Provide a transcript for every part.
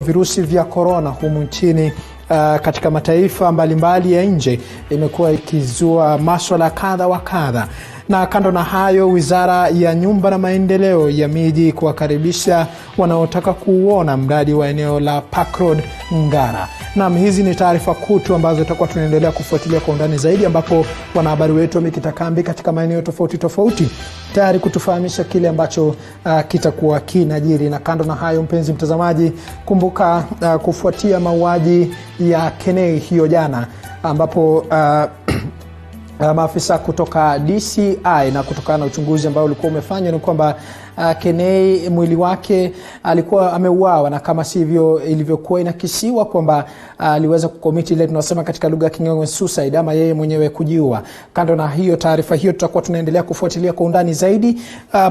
virusi vya corona humu nchini katika mataifa mbalimbali ya nje imekuwa ikizua masuala kadha wa kadha. Na kando na hayo, Wizara ya Nyumba na Maendeleo ya Miji kuwakaribisha wanaotaka kuuona mradi wa eneo la Park Road Ngara. Na hizi ni taarifa kutu ambazo tutakuwa tunaendelea kufuatilia kwa undani zaidi, ambapo wanahabari wetu wamekita kambi katika maeneo tofauti tofauti tayari kutufahamisha kile ambacho kitakuwa kinajiri. Na kando na hayo, mpenzi mtazamaji, kumbuka kufuatia mauaji ya Kenei hiyo jana, ambapo maafisa kutoka DCI na kutokana na uchunguzi ambao ulikuwa umefanywa ni kwamba Kenei mwili wake alikuwa ameuawa, na kama sivyo ilivyokuwa inakisiwa kwamba aliweza kukomiti ile tunasema katika lugha ya Kiingereza suicide, ama yeye mwenyewe kujiua. Kando na hiyo, taarifa hiyo tutakuwa tunaendelea kufuatilia kwa undani zaidi.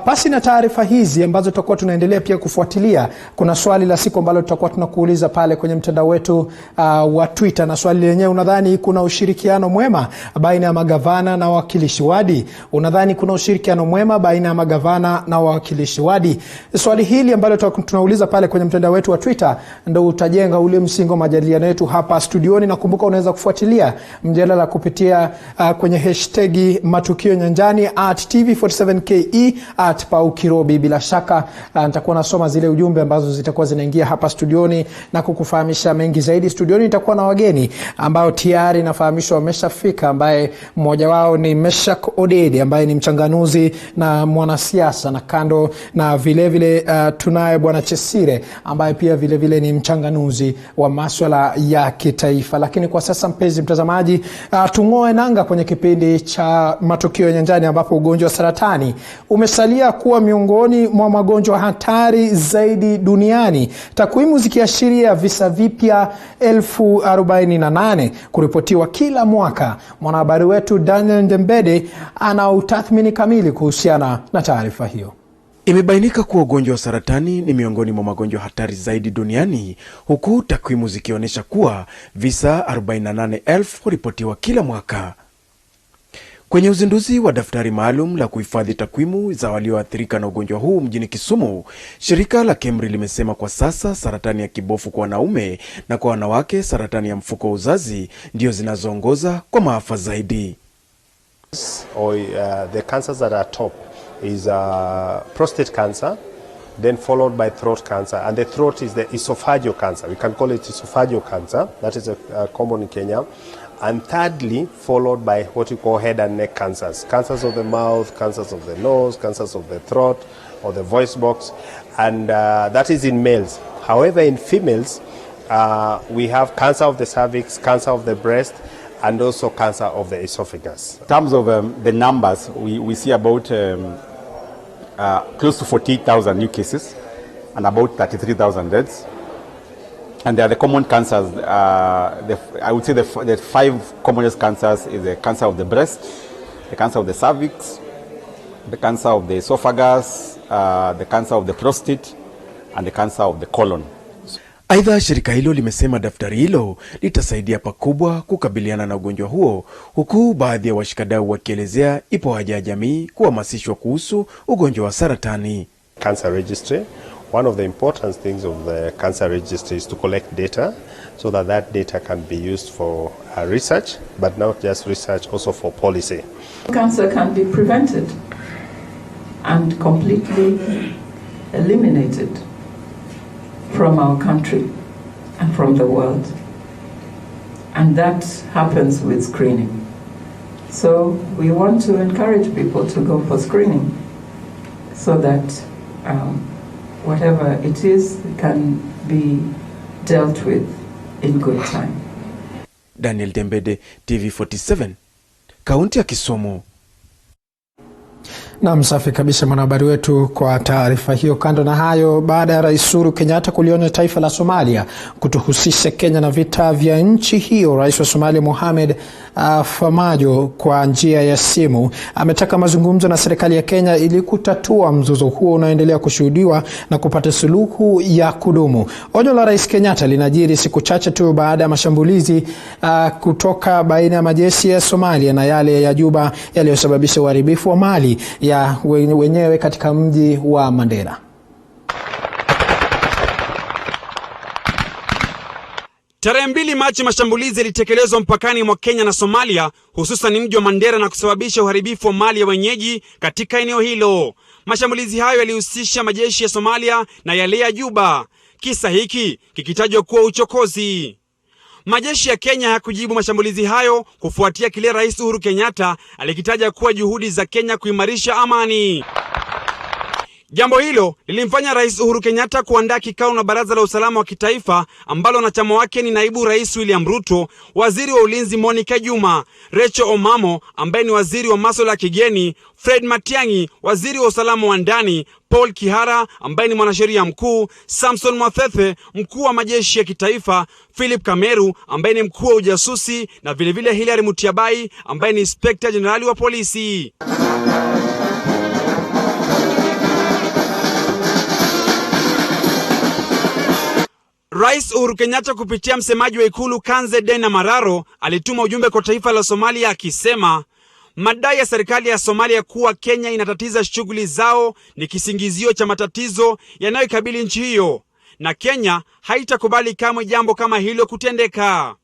Pasi na taarifa hizi ambazo tutakuwa tunaendelea pia kufuatilia, kuna swali la siku ambalo tutakuwa tunakuuliza pale kwenye mtandao wetu wa Twitter, na swali lenyewe, unadhani kuna ushirikiano mwema baina ya magavana na wawakilishi wadi? Unadhani kuna ushirikiano mwema baina ya magavana na wawakilishi wadi? Swali hili ambalo tunauliza pale kwenye mtandao wetu wa Twitter ndio utajenga ule msingi wa majadiliano yetu hapa studioni. Na kumbuka unaweza kufuatilia mjadala kupitia kwenye hashtag Matukio Nyanjani @TV47KE @paukirobi. Bila shaka nitakuwa nasoma zile ujumbe ambazo zitakuwa zinaingia hapa studioni na kukufahamisha mengi zaidi. Studioni nitakuwa na wageni ambao tayari nafahamishwa wameshafika, ambaye mmoja wao ni Meshak Odede ambaye ni mchanganuzi na mwanasiasa, na kando na vile vile tunaye bwana Chesire ambaye pia vile vile ni mchanganuzi wa masuala ya kitaifa. Lakini kwa sasa, mpenzi mtazamaji, tungoe nanga kwenye kipindi cha Matukio Nyanjani, ambapo ugonjwa wa saratani umesalia kuwa miongoni mwa magonjwa hatari zaidi duniani, takwimu zikiashiria visa vipya 48,000 kuripotiwa kila mwaka. Mwanahabari wetu Daniel Ndembede ana utathmini kamili kuhusiana na taarifa hiyo. Imebainika kuwa ugonjwa wa saratani ni miongoni mwa magonjwa hatari zaidi duniani, huku takwimu zikionyesha kuwa visa 48,000 huripotiwa kila mwaka. Kwenye uzinduzi wa daftari maalum la kuhifadhi takwimu za walioathirika na ugonjwa huu mjini Kisumu, shirika la KEMRI limesema kwa sasa saratani ya kibofu kwa wanaume na kwa wanawake saratani ya mfuko wa uzazi ndio zinazoongoza kwa maafa zaidi. The cancers that are top is prostate cancer, then followed by throat cancer, and the throat is the esophageal cancer. We can call it esophageal cancer. That is common in Kenya. And thirdly, followed by what you call head and neck cancers. Cancers of the mouth, cancers of the nose, cancers of the throat or the voice box. And that is in males. However, in females, we have cancer of the cervix, cancer of the breast, and also cancer of the esophagus. In terms of the numbers, we see about close to 48,000 new cases and about 33,000 deaths. And they are the common cancers. I would say the 5 commonest cancers is the cancer of the breast, the cancer of the cervix, the cancer of the esophagus, the cancer of the prostate, and the cancer of the colon. Aidha, shirika hilo limesema daftari hilo litasaidia pakubwa kukabiliana na ugonjwa huo, huku baadhi ya washikadau wakielezea ipo haja ya jamii kuhamasishwa kuhusu ugonjwa wa saratani. Cancer registry. One of the important things of the cancer registry is to collect data so that that data can be used for research, but not just research, also for policy. Cancer can be prevented and completely eliminated from our country and from the world, and that happens with screening. So we want to encourage people to go for screening so that whatever it is can be dealt with in good time. Daniel Dembede, TV47, kaunti ya Kisumu. Na msafi kabisa mwanahabari wetu kwa taarifa hiyo. Kando na hayo, baada ya Rais Uhuru Kenyatta kulionya taifa la Somalia kutohusisha Kenya na vita vya nchi hiyo, Rais wa Somalia Mohamed Farmajo kwa njia ya simu ametaka mazungumzo na serikali ya Kenya ili kutatua mzozo huo unaoendelea kushuhudiwa na kupata suluhu ya kudumu. Onyo la Rais Kenyatta linajiri siku chache tu baada ya mashambulizi kutoka baina ya majeshi ya Somalia na yale ya Juba yaliyosababisha uharibifu wa mali ya wenyewe katika mji wa Mandera. Tarehe 2 Machi mashambulizi yalitekelezwa mpakani mwa Kenya na Somalia, hususan mji wa Mandera, na kusababisha uharibifu wa mali ya wenyeji katika eneo hilo. Mashambulizi hayo yalihusisha majeshi ya Somalia na yale ya Juba, kisa hiki kikitajwa kuwa uchokozi. Majeshi ya Kenya hayakujibu mashambulizi hayo kufuatia kile Rais Uhuru Kenyatta alikitaja kuwa juhudi za Kenya kuimarisha amani. Jambo hilo lilimfanya Rais Uhuru Kenyatta kuandaa kikao na Baraza la Usalama wa Kitaifa ambalo wanachama wake ni Naibu Rais William Ruto, Waziri wa Ulinzi Monica Juma, Rachel Omamo ambaye ni Waziri wa Masuala ya Kigeni, Fred Matiang'i, Waziri wa Usalama wa Ndani, Paul Kihara ambaye ni Mwanasheria Mkuu, Samson Mwathethe, Mkuu wa Majeshi ya Kitaifa, Philip Kameru ambaye ni Mkuu wa Ujasusi, na vilevile Hilary Mutyambai ambaye ni Inspector General wa Polisi. Rais Uhuru Kenyatta kupitia msemaji wa Ikulu Kanze Dena Mararo alituma ujumbe kwa taifa la Somalia akisema madai ya serikali ya Somalia kuwa Kenya inatatiza shughuli zao ni kisingizio cha matatizo yanayokabili nchi hiyo, na Kenya haitakubali kamwe jambo kama hilo kutendeka.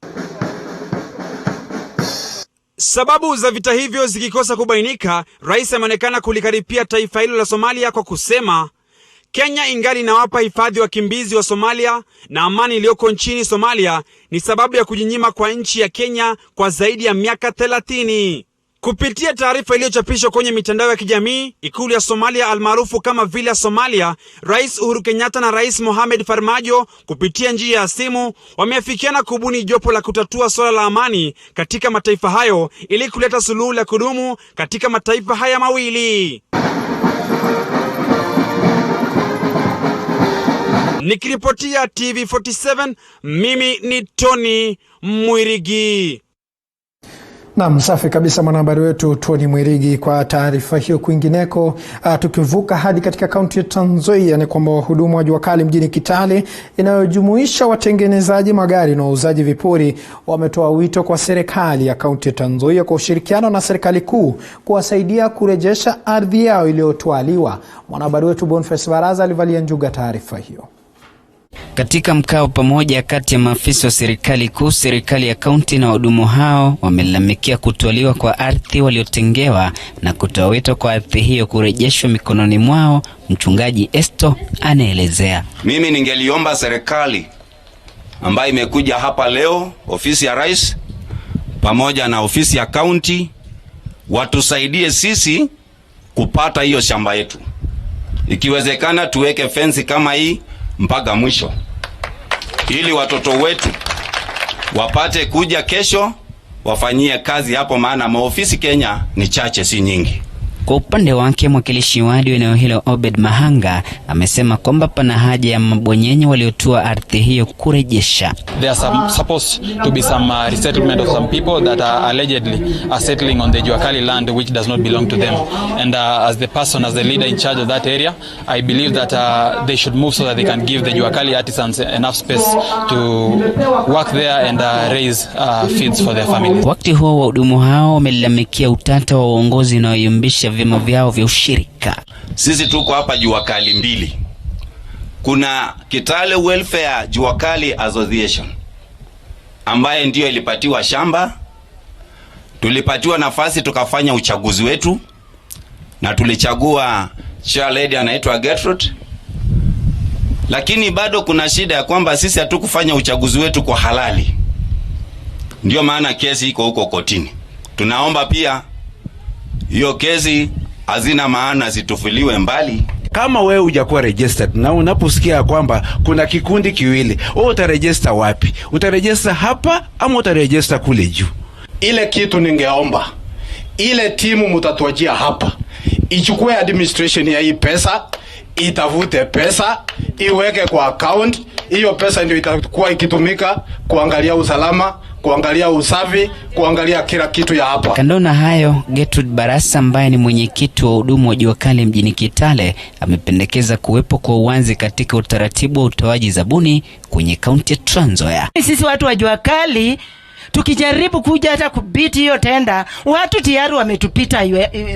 Sababu za vita hivyo zikikosa kubainika, rais ameonekana kulikaripia taifa hilo la Somalia kwa kusema Kenya ingali inawapa hifadhi wakimbizi wa Somalia na amani iliyoko nchini Somalia ni sababu ya kujinyima kwa nchi ya Kenya kwa zaidi ya miaka 30. Kupitia taarifa iliyochapishwa kwenye mitandao ya kijamii, ikulu ya Somalia almaarufu kama Villa Somalia, Rais Uhuru Kenyatta na Rais Mohamed Farmajo kupitia njia ya simu wameafikiana kubuni jopo la kutatua swala la amani katika mataifa hayo ili kuleta suluhu la kudumu katika mataifa haya mawili. Nikiripotia TV47, mimi ni Tony Mwirigi. Naam, safi kabisa mwanahabari wetu Tony Mwirigi kwa taarifa hiyo. Kwingineko, tukivuka hadi katika kaunti ya Trans Nzoia, ni kwamba wahudumu wa jua kali mjini Kitale inayojumuisha watengenezaji magari na wauzaji vipuri wametoa wito kwa serikali ya kaunti ya Trans Nzoia kwa ushirikiano na serikali kuu kuwasaidia kurejesha ardhi yao iliyotwaliwa. Mwanahabari wetu Boniface Baraza alivalia njuga taarifa hiyo. Katika mkao pamoja kati ya maafisa wa serikali kuu, serikali ya kaunti na wahudumu hao wamelalamikia kutwaliwa kwa ardhi waliotengewa na kutoa wito kwa ardhi hiyo kurejeshwa mikononi mwao. Mchungaji Esto anaelezea. Mimi ningeliomba serikali ambayo imekuja hapa leo, ofisi ya rais pamoja na ofisi ya kaunti, watusaidie sisi kupata hiyo shamba yetu. Ikiwezekana tuweke fence kama hii mpaka mwisho, ili watoto wetu wapate kuja kesho wafanyie kazi hapo, maana maofisi Kenya ni chache, si nyingi. Kwa upande wake mwakilishi wadi wa eneo hilo Obed Mahanga amesema kwamba pana haja ya mabwanyenye waliotua ardhi hiyo kurejesha. There are supposed to be some resettlement of some people that are allegedly settling on the Juakali land which does not belong to them, and as the person, as the leader in charge of that area, I believe that they should move so that they can give the Juakali artisans enough space to work there and raise feeds for their families. Wakati huo wahudumu hao wamelalamikia utata wa uongozi unaoyumbisha vyama vyao vya ushirika. Sisi tuko hapa Juakali mbili. Kuna Kitale Welfare Juakali Association ambaye ndio ilipatiwa shamba, tulipatiwa nafasi tukafanya uchaguzi wetu na tulichagua chair lady anaitwa Gertrude, lakini bado kuna shida ya kwamba sisi hatukufanya uchaguzi wetu kwa halali. Ndio maana kesi iko huko kotini. Tunaomba pia hiyo kesi hazina maana zitufiliwe mbali. Kama wewe hujakuwa registered na unaposikia kwamba kuna kikundi kiwili, wewe utaregister wapi? Utaregister hapa ama utaregister kule juu? Ile kitu ningeomba, ile timu mtatuachia hapa ichukue administration ya hii pesa, itavute pesa, iweke kwa account. Hiyo pesa ndio itakuwa ikitumika kuangalia usalama, kuangalia usafi, kuangalia kila kitu ya hapa. Kando na hayo, Gertrude Barasa ambaye ni mwenyekiti wa hudumu wa jua kali mjini Kitale amependekeza kuwepo kwa uwazi katika utaratibu wa utoaji zabuni kwenye kaunti ya Trans Nzoia. Sisi watu wa jua kali tukijaribu kuja hata kubiti hiyo tenda, watu tayari wametupita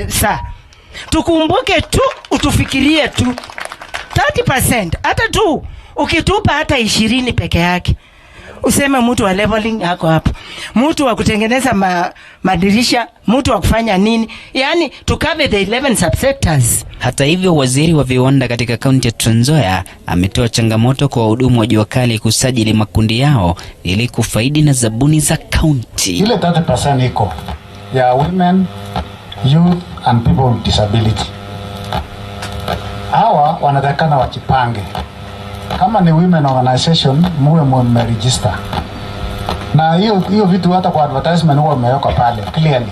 saa. Tukumbuke tu, utufikirie tu 30%, hata tu ukitupa hata 20 peke yake. useme mtu wa leveling hako hapo, mtu wa kutengeneza madirisha, mtu wa kufanya nini, yani to cover the 11 subsectors. Hata hivyo, waziri wa viwanda katika kaunti ya Trans Nzoia ametoa changamoto kwa wahudumu wa jua kali kusajili makundi yao ili kufaidi na zabuni za kaunti. Ile 30% iko ya women, youth and people with disability. Hawa wanatakana wajipange. Kama ni women organization, muwe mmeregister. Na hiyo vitu hata kwa advertisement huwa mmeweka pale clearly.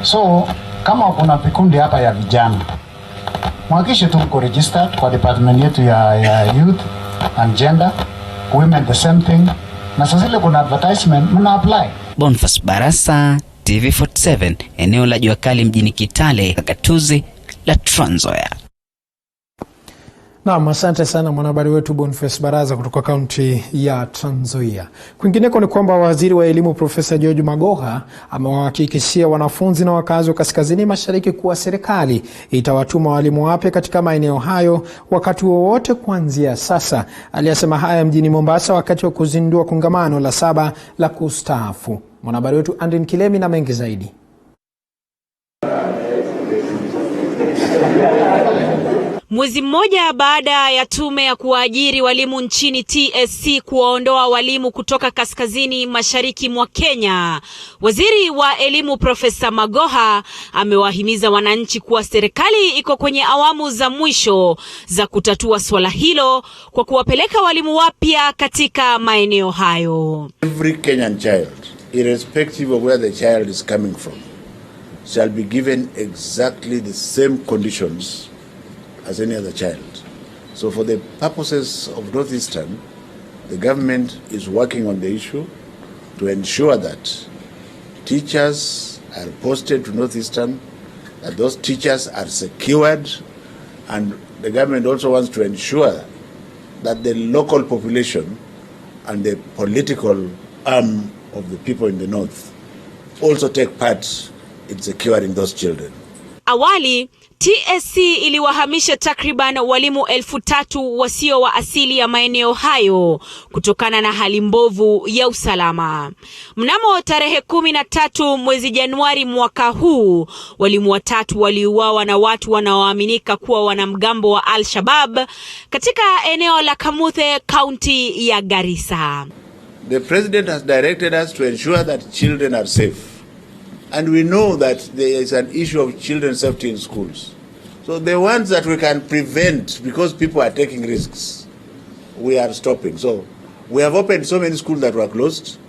So kama kuna vikundi hapa ya vijana, mwakishe tu mko register kwa department yetu ya youth and gender, women the same thing. Na sasa ile kuna advertisement mna apply. Boniface Barasa, TV47, eneo la jua kali mjini Kitale, gatuzi la Trans Nzoia. Naam, asante sana mwanahabari wetu Boniface Baraza kutoka kaunti ya Trans Nzoia. Kwingineko ni kwamba waziri wa elimu Profesa George Magoha amewahakikishia wanafunzi na wakazi wa kaskazini mashariki kuwa serikali itawatuma walimu wapya katika maeneo hayo wakati wowote kuanzia sasa. Aliyasema haya mjini Mombasa wakati wa kuzindua kongamano la 7 la kustaafu. Mwanahabari wetu Andin Kilemi na mengi zaidi. Mwezi mmoja baada ya tume ya kuajiri walimu nchini TSC kuwaondoa walimu kutoka kaskazini mashariki mwa Kenya, waziri wa elimu Profesa Magoha amewahimiza wananchi kuwa serikali iko kwenye awamu za mwisho za kutatua swala hilo kwa kuwapeleka walimu wapya katika maeneo hayo. Every Kenyan child, irrespective of where the child is coming from, shall be given exactly the same conditions as any other child. So for the purposes of Northeastern, the government is working on the issue to ensure that teachers are posted to Northeastern, that those teachers are secured, and the government also wants to ensure that the local population and the political arm of the people in the north also take part in securing those children. Awali, TSC iliwahamisha takriban walimu 3,000 wasio wa asili ya maeneo hayo kutokana na hali mbovu ya usalama. Mnamo tarehe 13 mwezi Januari mwaka huu, walimu 3 waliuawa na watu wanaoaminika kuwa wanamgambo wa Al-Shabaab katika eneo la Kamuthe, kaunti ya Garissa. The president has directed us to ensure that children are safe. And we know that there is an issue of children's safety in schools. So the ones that we can prevent because people are taking risks, we are stopping. So we have opened so many schools that were closed.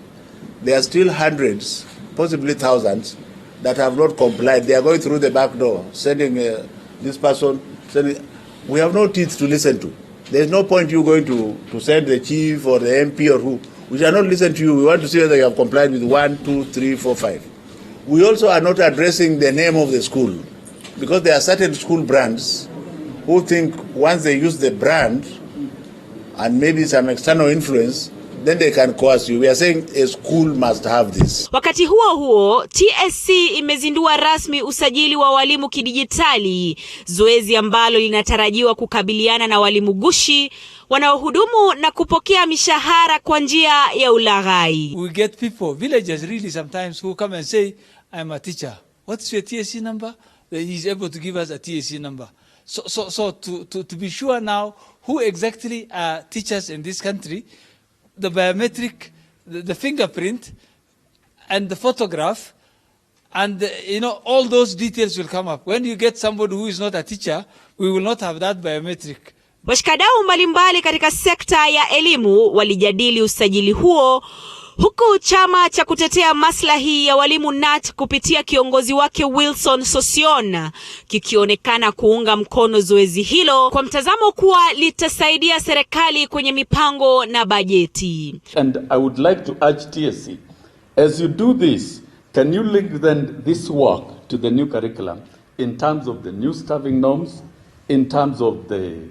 There are still hundreds, possibly thousands, that have not complied. They are going through the back door, sending this person. We have no teeth to listen to. There is no point you going to send the chief or the MP or who. We shall not listen to you. We want to see whether you have complied with 1, 2, 3, 4, 5. We also are not addressing the name of the school because there are certain school brands who think once they use the brand and maybe some external influence, then they can coerce you. We are saying a school must have this. Wakati huo, TSC imezindua rasmi usajili wa walimu kidijitali, zoezi ambalo linatarajiwa kukabiliana na walimu gushi wanaohudumu na kupokea mishahara kwa njia ya ulaghai. We get people, villagers really sometimes, who come and say, I'm a teacher. What's your TSC number? He's able to give us a TSC number. So to be sure now who exactly are teachers in this country, the biometric, the fingerprint, and the photograph, and all those details will come up. When you get somebody who is not a teacher, we will not have that biometric. Washikadau mbalimbali katika sekta ya elimu walijadili usajili huo, huku chama cha kutetea maslahi ya walimu NAT kupitia kiongozi wake Wilson Sosion kikionekana kuunga mkono zoezi hilo kwa mtazamo kuwa litasaidia serikali kwenye mipango na bajeti. And I would like to urge TSC, as you do this, can you link then this work to the new curriculum in terms of the new staffing norms, in terms of the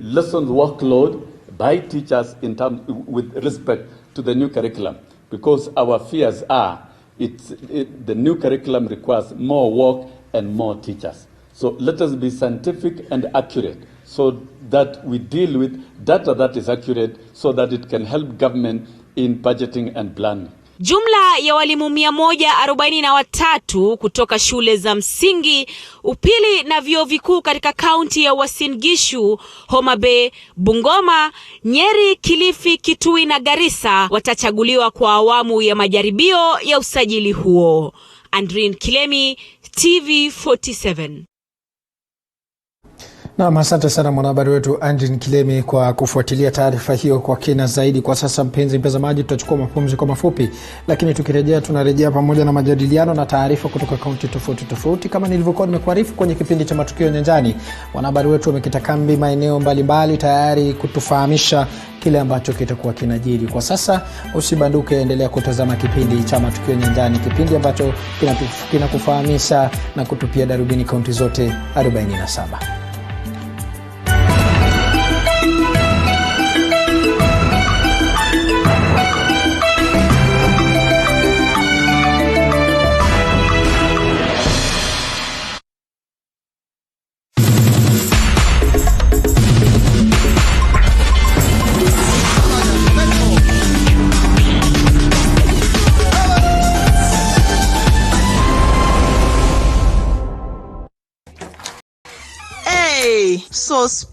lessons workload by teachers in terms with respect to the new curriculum, because our fears are the new curriculum requires more work and more teachers. So let us be scientific and accurate. So that we deal with data that is accurate so that it can help government in budgeting and planning. Jumla ya walimu 143 kutoka shule za msingi, upili na vyuo vikuu katika kaunti ya Uasin Gishu, Homa Bay, Bungoma, Nyeri, Kilifi, Kitui na Garissa watachaguliwa kwa awamu ya majaribio ya usajili huo. Andrin Kilemi, TV47. Naam, asante sana mwanahabari wetu Andrin Kilemi kwa kufuatilia taarifa hiyo kwa kina zaidi. Kwa sasa mpenzi mtazamaji, tutachukua mapumziko mafupi, lakini tukirejea tunarejea pamoja na majadiliano na taarifa kutoka kaunti tofauti. Kama nilivyokuwa nimekuarifu kwenye kipindi cha Matukio Nyanjani, wanahabari wetu wamekita kambi maeneo mbalimbali tayari kutufahamisha kile ambacho kitakuwa kinajiri. Kwa sasa usibanduke, endelea kutazama kipindi cha Matukio Nyanjani, kipindi ambacho kinakufahamisha na kutupia darubini kaunti zote 47.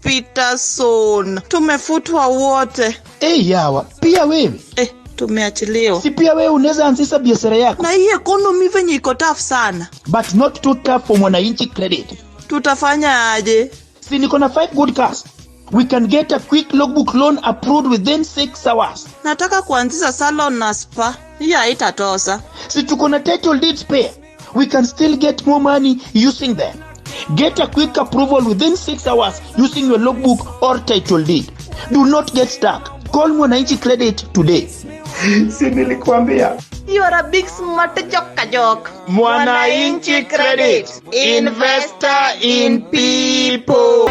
Peterson, tumefutwa wote. Yawa, pia wewe? Tumeachiliwa. Si pia wewe unaweza anzisha biashara yako? Na hii economy venye iko tough sana. But not too tough for Mwananchi Credit. Tutafanya aje? Si niko na 5 good cars. We can get a quick logbook loan approved within 6 hours. Nataka kuanzisha salon na spa. Hii haitatosa. Si tuko na title deed spare. We can still get more money using them. Get a quick approval within 6 hours using your logbook or title deed. Do not get stuck. Call Mwananchi Credit today. Si nilikwambia. You are a big smart joke. Mwananchi Credit. Investor in people.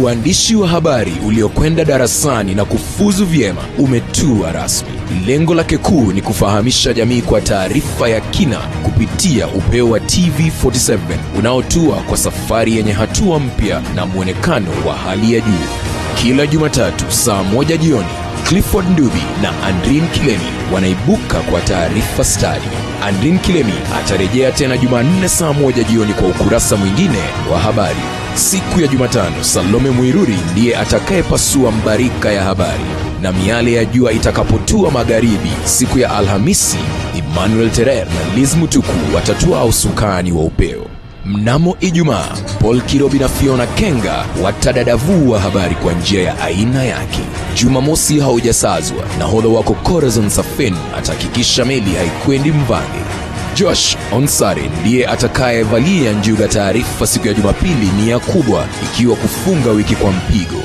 Uandishi wa habari uliokwenda darasani na kufuzu vyema umetua rasmi. Lengo lake kuu ni kufahamisha jamii kwa taarifa ya kina kupitia upeo wa TV47 unaotua kwa safari yenye hatua mpya na muonekano wa hali ya juu. Kila Jumatatu saa 1 jioni, Clifford Ndubi na Andrin Kilemi wanaibuka kwa taarifa stadi. Andrin Kilemi atarejea tena Jumanne saa 1 jioni kwa ukurasa mwingine wa habari. Siku ya Jumatano, Salome Mwiruri ndiye atakayepasua mbarika ya habari, na miale ya jua itakapotua magharibi. Siku ya Alhamisi, Emmanuel Terer na Liz Mutuku watatua usukani wa upeo. Mnamo Ijumaa, Paul Kirobi na Fiona Kenga watadadavua habari kwa njia ya aina yake. Jumamosi haujasazwa, nahodha wako Corazon Safen atahakikisha meli haikwendi mvange. Josh Onsare ndiye atakayevalia njuga taarifa. Siku ya Jumapili ni ya kubwa, ikiwa kufunga wiki kwa mpigo.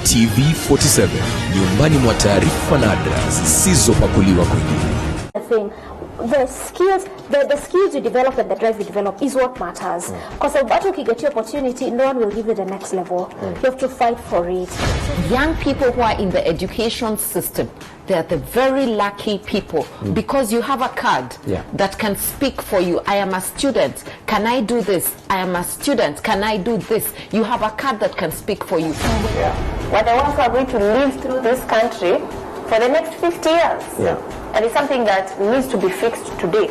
TV47, nyumbani mwa taarifa nadra zisizopakuliwa kwingine. The skills you develop and the drive you develop is what matters. Because if you get your opportunity, no one will give you the next level. You have to fight for it. Young people who are in the education system, they are the very lucky people because you have a card that can speak for you. I am a student. Can I do this? I am a student. Can I do this? You have a card that can speak for you. We're the ones who are going to live through this country for the next 50 years. And it's something that needs to be fixed today.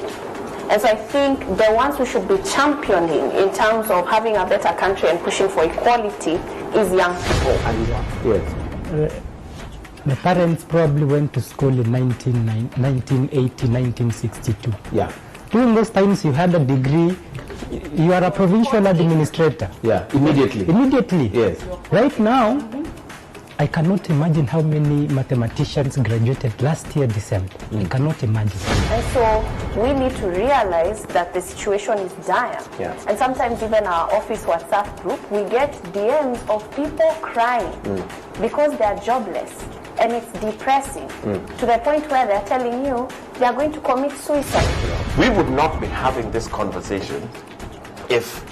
And so I think the ones who should be championing in terms of having a better country and pushing for equality is young people. The parents probably went to school in 1980, 1962. During those times you had a degree, you are a provincial administrator. Immediately. Yes. Right now, I cannot imagine how many mathematicians graduated last year December. I cannot imagine. And so we need to realize that the situation is dire. And sometimes even our office WhatsApp group, we get DMs of people crying because they are jobless. And it's depressing to the point where they're telling you they are going to commit suicide. We would not be having this conversation if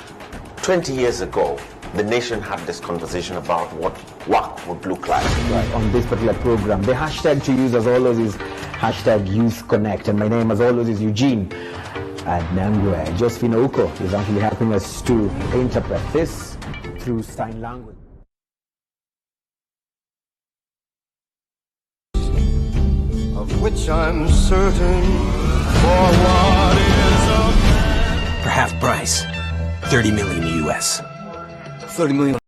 20 years ago the nation had this conversation about what work would look like. On this particular program, the hashtag to use as always is #YouthConnect. And my name, as always, is Eugene Nangwe. Josephine Uko is actually helping us to interpret this through sign language. Of which I'm certain, for what is a man? For half price, $30 million US. $30 million.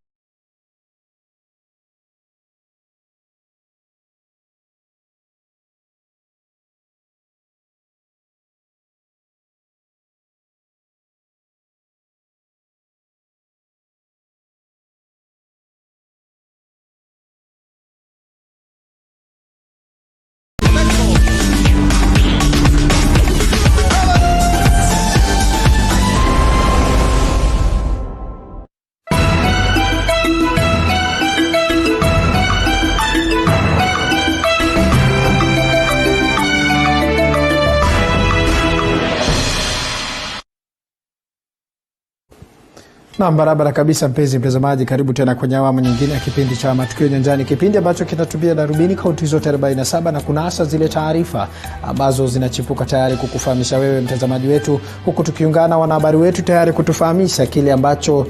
Na barabara kabisa, mpenzi mtazamaji, karibu tena kwenye awamu nyingine ya kipindi cha Matukio Nyanjani, kipindi ambacho kinatupia darubini kaunti zote 47 na kunasa zile taarifa ambazo zinachipuka tayari kukufahamisha wewe mtazamaji wetu, huku tukiungana wanahabari wetu tayari kutufahamisha kile ambacho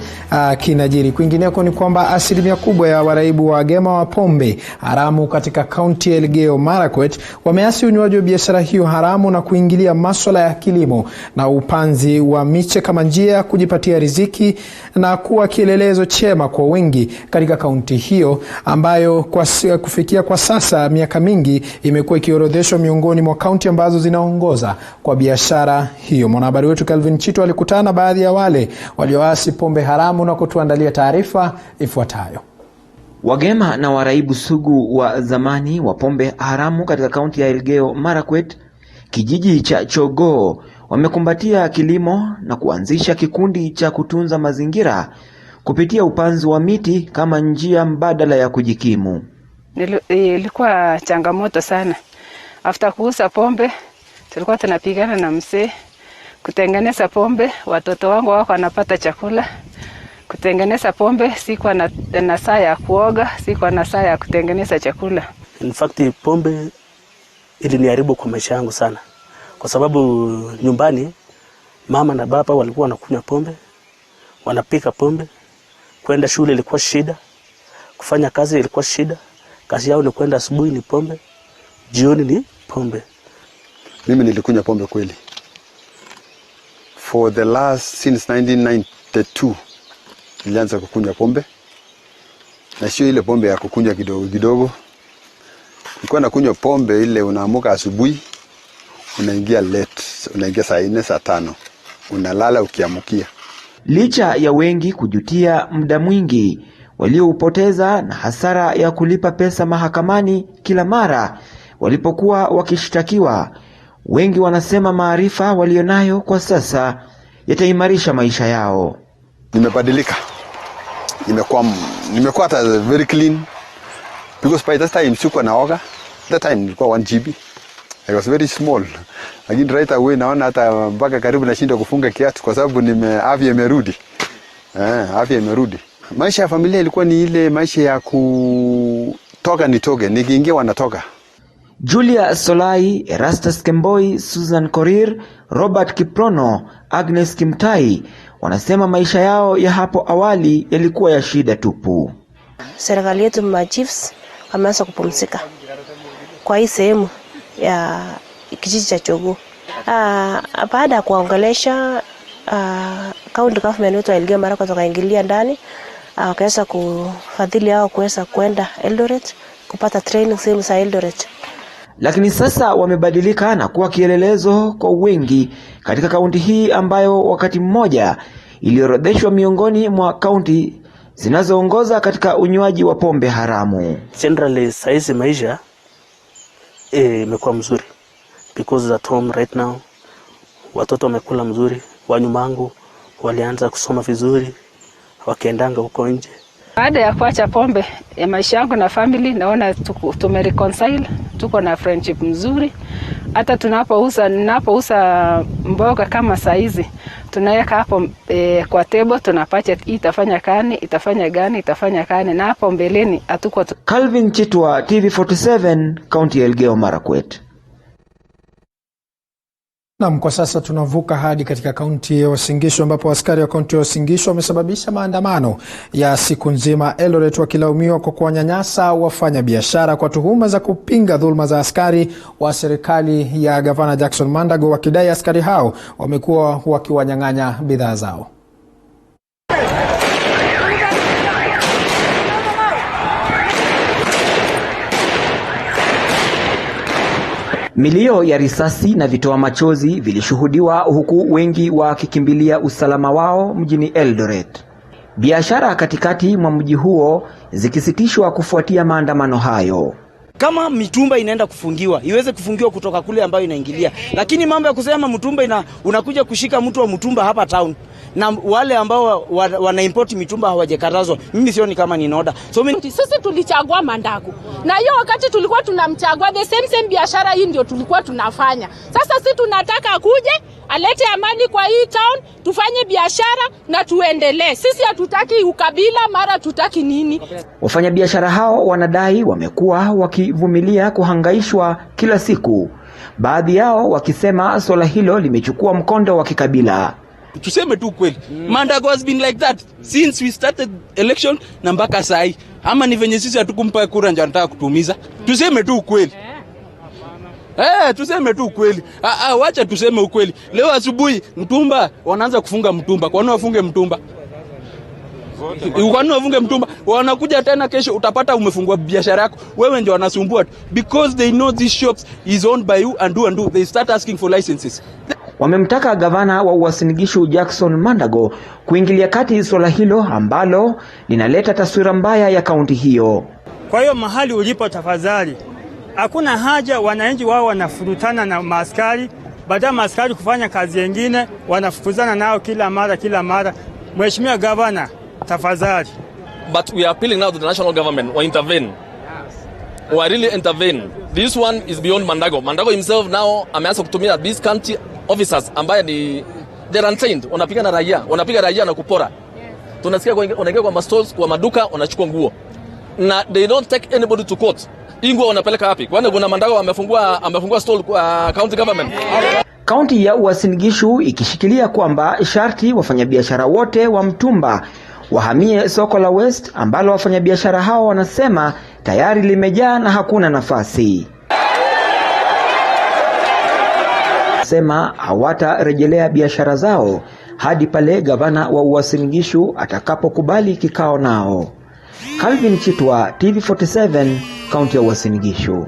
kinajiri. Kwingineko ni kwamba asilimia kubwa ya waraibu wa gema wa pombe haramu katika kaunti ya Elgeyo Marakwet wameasi unywaji wa biashara hiyo haramu na kuingilia masuala ya kilimo na upanzi wa miche kama njia ya kujipatia riziki na kuwa kielelezo chema kwa wengi katika kaunti hiyo ambayo kufikia kwa sasa miaka mingi imekuwa ikiorodheshwa miongoni mwa kaunti ambazo zinaongoza kwa biashara hiyo. Mwanahabari wetu Calvin Chito alikutana baadhi ya wale walioasi pombe haramu na kutuandalia taarifa ifuatayo. Wagema na waraibu sugu wa zamani wa pombe haramu katika kaunti ya Elgeyo Marakwet, kijiji cha Chogoo, wamekumbatia kilimo na kuanzisha kikundi cha kutunza mazingira kupitia upanzi wa miti kama njia mbadala ya kujikimu. Ilikuwa changamoto sana. After kuuza pombe, tulikuwa tunapigana na mzee kutengeneza pombe, watoto wangu wako wanapata chakula. Kutengeneza pombe, sikuwa na saa ya kuoga, sikuwa na saa ya kutengeneza chakula. In fact, pombe iliniharibu kwa maisha yangu sana. Kwa sababu nyumbani mama na baba walikuwa wanakunywa pombe, wanapika pombe, kwenda shule ilikuwa shida, kufanya kazi ilikuwa shida. Kazi yao ni kwenda asubuhi ni pombe, jioni ni pombe. Mimi nilikunywa pombe kweli. For the last since 1992 nilianza kukunywa pombe. Na sio ile pombe ya kukunywa kidogo kidogo. Nilikuwa nakunywa pombe ile unaamuka asubuhi, unaingia late, unaingia saa 4 saa 5, unalala ukiamukia. Licha ya wengi kujutia muda mwingi walioupoteza na hasara ya kulipa pesa mahakamani kila mara walipokuwa wakishtakiwa, wengi wanasema maarifa walionayo kwa sasa yataimarisha maisha yao. Nimebadilika. Nimekuwa hata very clean because by that time sikuwa naoga. That time nilikuwa 1 GB. I was very small. Lakini right away naona hata mpaka karibu nashindwa kufunga kiatu kwa sababu afya imerudi. Afya imerudi. Maisha ya familia ilikuwa ni ile maisha ya kutoka nitoke, nikiingia wanatoka. Julia Solai, Erastus Kemboi, Susan Korir, Robert Kiprono, Agnes Kimtai wanasema maisha yao ya hapo awali yalikuwa ya shida tupu. Serikali yetu machiefs wameanza kupumzika kwa hii sehemu ya kijiji cha Chogoo. Baada ya kuongelesha county government wetu wa Elgeyo Marakwet wakaingilia ndani, wakaweza kufadhili hao kuweza kwenda Eldoret kupata training sehemu za Eldoret. Lakini sasa wamebadilika na kuwa kielelezo kwa wengi katika kaunti hii ambayo wakati mmoja iliorodheshwa miongoni mwa kaunti zinazoongoza katika unywaji wa pombe haramu. Generally saizi maisha imekuwa mzuri because at home right now watoto wamekula mzuri, wanyumangu walianza kusoma vizuri, wakiendanga huko nje. Baada ya kuacha pombe, maisha yangu na family naona tumereconcile, tuko na friendship mzuri. Hata ninapouza mboga kama saizi, tunaweka hapo kwa table, tunapata itafanya gani, na hapo mbeleni hatuko. Calvin Chitwa, TV47, County Elgeyo Marakwet. Naam, kwa sasa tunavuka hadi katika kaunti ya Uasin Gishu ambapo askari wa kaunti ya Uasin Gishu wamesababisha maandamano ya siku nzima Eldoret wakilaumiwa kwa kuwanyanyasa wafanya biashara kwa tuhuma za kupinga dhulma za askari wa serikali ya Gavana Jackson Mandago, wakidai askari hao wamekuwa wakiwanyang'anya bidhaa zao. Milio ya risasi na vitoa machozi vilishuhudiwa huku wengi wakikimbilia usalama wao mjini Eldoret. Biashara katikati mwa mji huo zikisitishwa kufuatia maandamano hayo. Kama mitumba inaenda kufungiwa, iweze kufungiwa kutoka kule ambayo inaingilia. Lakini mambo ya kusema mtumba unakuja kushika mtu wa mtumba hapa town, na wale ambao wana import mitumba hawajakatazwa, mimi sioni kama ni noda. Sisi tulichagua Mandago, na hiyo wakati tulikuwa tunamchagua the same biashara hii ndio tulikuwa tunafanya. Sasa sisi tunataka kuje alete amani kwa hii town, tufanye biashara na tuendelee. Sisi hatutaki ukabila, mara tutaki nini. Wafanyabiashara hao wanadai wamekuwa wakivumilia kuhangaishwa kila siku, baadhi yao wakisema swala hilo limechukua mkondo wa kikabila. Tuseme tu kweli, Mandago has been like that since we started election na mpaka sai. Ama ni venye sisi hatukumpa kura ndio anataka kutumiza. Tuseme tu kweli. Tuseme tu ukweli. Wacha tuseme ukweli. Leo asubuhi mtumba wanaanza kufunga mtumba. Kwa nini wafunge mtumba? Kwa nini wafunge mtumba? Wanakuja tena kesho utapata umefungua biashara yako. Wewe ndio wanasumbua because they know these shops is owned by you and do. They start asking for licenses. Wamemtaka gavana wa Uasin Gishu Jackson Mandago kuingilia kati swala hilo ambalo linaleta taswira mbaya ya kaunti hiyo. Kwa hiyo mahali ulipo tafadhali, hakuna haja wananchi wao wanafurutana na maaskari, baada maaskari kufanya kazi nyingine wanafukuzana nao kila mara. Mheshimiwa Governor, tafadhali. But we are appealing now to the national government or intervene. Or really intervene. This one is beyond Mandago. Mandago himself now ameanza kutumia these county officers ambaye ni they're untrained, wanapiga raia na kupora. Tunasikia wanaingia kwa stores, kwa maduka, wanachukua nguo. Na they don't take anybody to court. Ingwa wanapeleka wapi? Kwani kuna Mandago amefungua stall kwa county government. Kaunti ya Uasin Gishu ikishikilia kwamba sharti wafanyabiashara wote wa mtumba wahamie soko la West ambalo wafanyabiashara hao wanasema tayari limejaa na hakuna nafasi. Sema hawatarejelea biashara zao hadi pale gavana wa Uasin Gishu atakapokubali kikao nao. Calvin Chitwa, TV47, kaunti ya Uasin Gishu.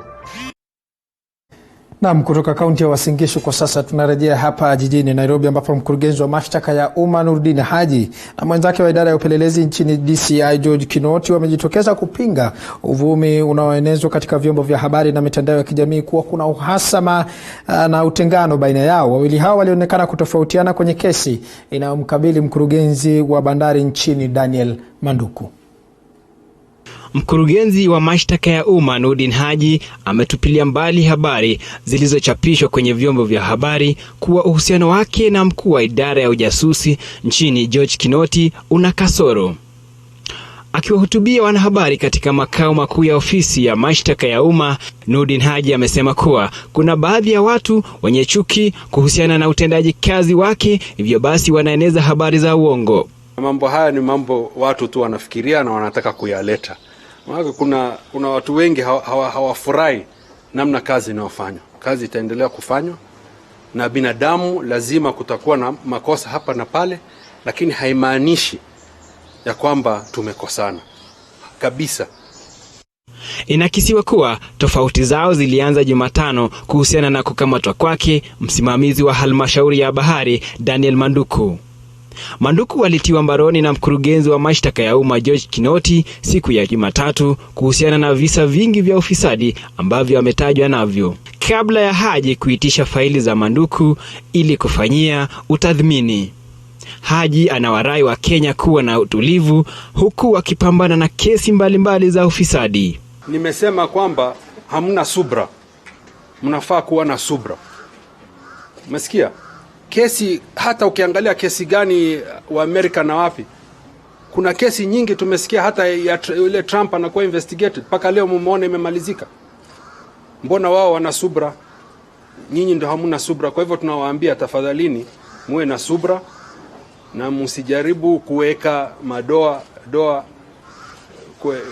Naam, kutoka kaunti ya Uasin Gishu kwa sasa tunarejea hapa jijini Nairobi ambapo mkurugenzi wa mashtaka ya umma Nurdin Haji na mwenzake wa idara ya upelelezi nchini DCI George Kinoti wamejitokeza kupinga uvumi unaoenezwa katika vyombo vya habari na mitandao ya kijamii kuwa kuna uhasama na utengano baina yao. Wawili hao walionekana kutofautiana kwenye kesi inayomkabili mkurugenzi wa bandari nchini Daniel Manduku. Mkurugenzi wa mashtaka ya umma Nurdin Haji ametupilia mbali habari zilizochapishwa kwenye vyombo vya habari kuwa uhusiano wake na mkuu wa idara ya ujasusi nchini George Kinoti una kasoro. Akiwahutubia wanahabari katika makao makuu ya ofisi ya mashtaka ya umma, Nurdin Haji amesema kuwa kuna baadhi ya watu wenye chuki kuhusiana na utendaji kazi wake, hivyo basi wanaeneza habari za uongo. Mambo haya ni mambo watu tu wanafikiria na wanataka kuyaleta. Kuna watu wengi hawafurahi namna kazi inayofanywa. Kazi itaendelea kufanywa na binadamu, lazima kutakuwa na makosa hapa na pale, lakini haimaanishi ya kwamba tumekosana kabisa. Inakisiwa kuwa tofauti zao zilianza Jumatano kuhusiana na kukamatwa kwake msimamizi wa halmashauri ya bahari Daniel Manduku. Manduku alitiwa mbaroni na mkurugenzi wa mashtaka ya umma George Kinoti siku ya Jumatatu kuhusiana na visa vingi vya ufisadi ambavyo ametajwa navyo, kabla ya Haji kuitisha faili za Manduku ili kufanyia utathmini. Haji anawarai wa Kenya kuwa na utulivu huku wakipambana na kesi mbalimbali za ufisadi. Nimesema kwamba hamna subra. Mnafaa kuwa na subra. Umesikia? Kesi, hata ukiangalia kesi gani wa Amerika na wapi, kuna kesi nyingi tumesikia, hata yule Trump anakuwa investigated, paka leo mumeona imemalizika. Mbona wao wana subra? nyinyi ndio hamuna subra. Kwa hivyo tunawaambia tafadhalini muwe na subra na msijaribu kuweka madoa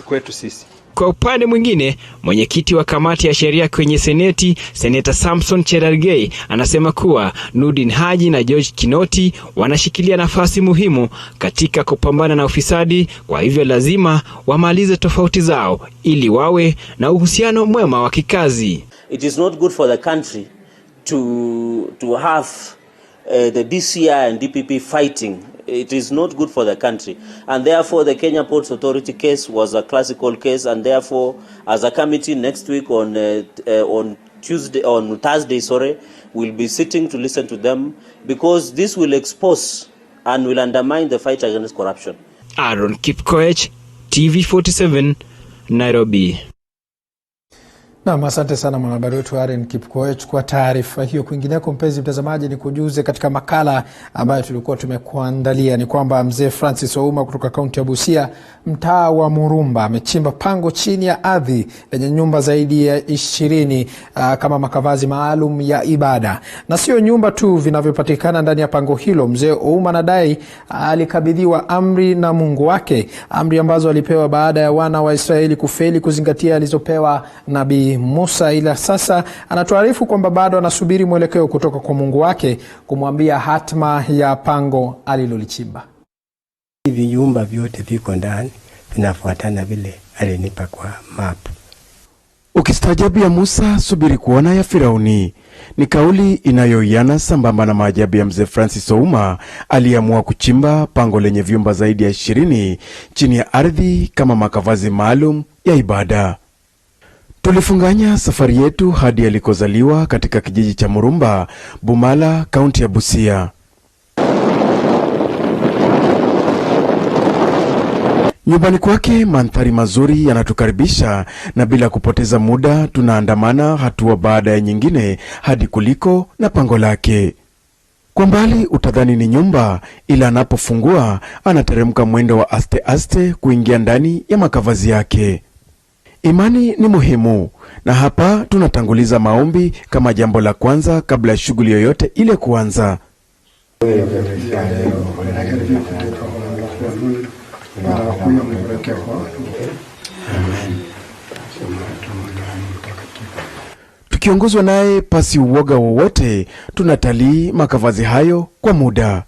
kwetu sisi. Kwa upande mwingine, mwenyekiti wa kamati ya sheria kwenye seneti, Seneta Samson Cherargei, anasema kuwa Nurdin Haji na George Kinoti wanashikilia nafasi muhimu katika kupambana na ufisadi, kwa hivyo lazima wamalize tofauti zao ili wawe na uhusiano mwema wa kikazi. It is not good for the country to have the DCI and DPP fighting. It is not good for the country, and therefore the Kenya Ports Authority case was a classical case, and therefore as a committee next week on Thursday, we'll be sitting to listen to them, because this will expose and will undermine the fight against corruption. Aaron Kipkoech, TV47, Nairobi. Naam, asante sana mwanahabari wetu Aaron Kipkoech kwa taarifa hiyo. Kwingineko mpenzi mtazamaji, ni kujuze katika makala ambayo tulikuwa tumekuandalia ni kwamba mzee Francis Ouma kutoka kaunti ya Busia, mtaa wa Murumba, amechimba pango chini ya ardhi lenye nyumba zaidi ya 20 kama makavazi maalum ya ibada. Na sio nyumba tu vinavyopatikana ndani ya pango hilo. Mzee Ouma anadai alikabidhiwa amri na Mungu wake, amri ambazo alipewa baada ya wana wa Israeli kufeli kuzingatia alizopewa Nabii Musa, ila sasa anatuarifu kwamba bado anasubiri mwelekeo kutoka kwa Mungu wake kumwambia hatma ya pango alilolichimba. Hivi nyumba vyote viko ndani vinafuatana vile alinipa kwa map. Ukistaajabu ya Musa, subiri kuona ya Firauni, ni kauli inayoiana sambamba na maajabu ya mzee Francis Ouma aliamua kuchimba pango lenye vyumba zaidi ya 20 chini ya ardhi kama makavazi maalum ya ibada. Tulifunganya safari yetu hadi alikozaliwa katika kijiji cha Murumba, Bumala, kaunti ya Busia. Nyumbani kwake mandhari mazuri yanatukaribisha, na bila kupoteza muda tunaandamana hatua baada ya nyingine hadi kuliko na pango lake. Kwa mbali utadhani ni nyumba, ila anapofungua anateremka mwendo wa aste aste kuingia ndani ya makavazi yake. Imani ni muhimu, na hapa tunatanguliza maombi kama jambo la kwanza kabla ya shughuli yoyote ile kuanza. Tukiongozwa naye pasi uoga wowote, tunatalii makavazi hayo kwa muda.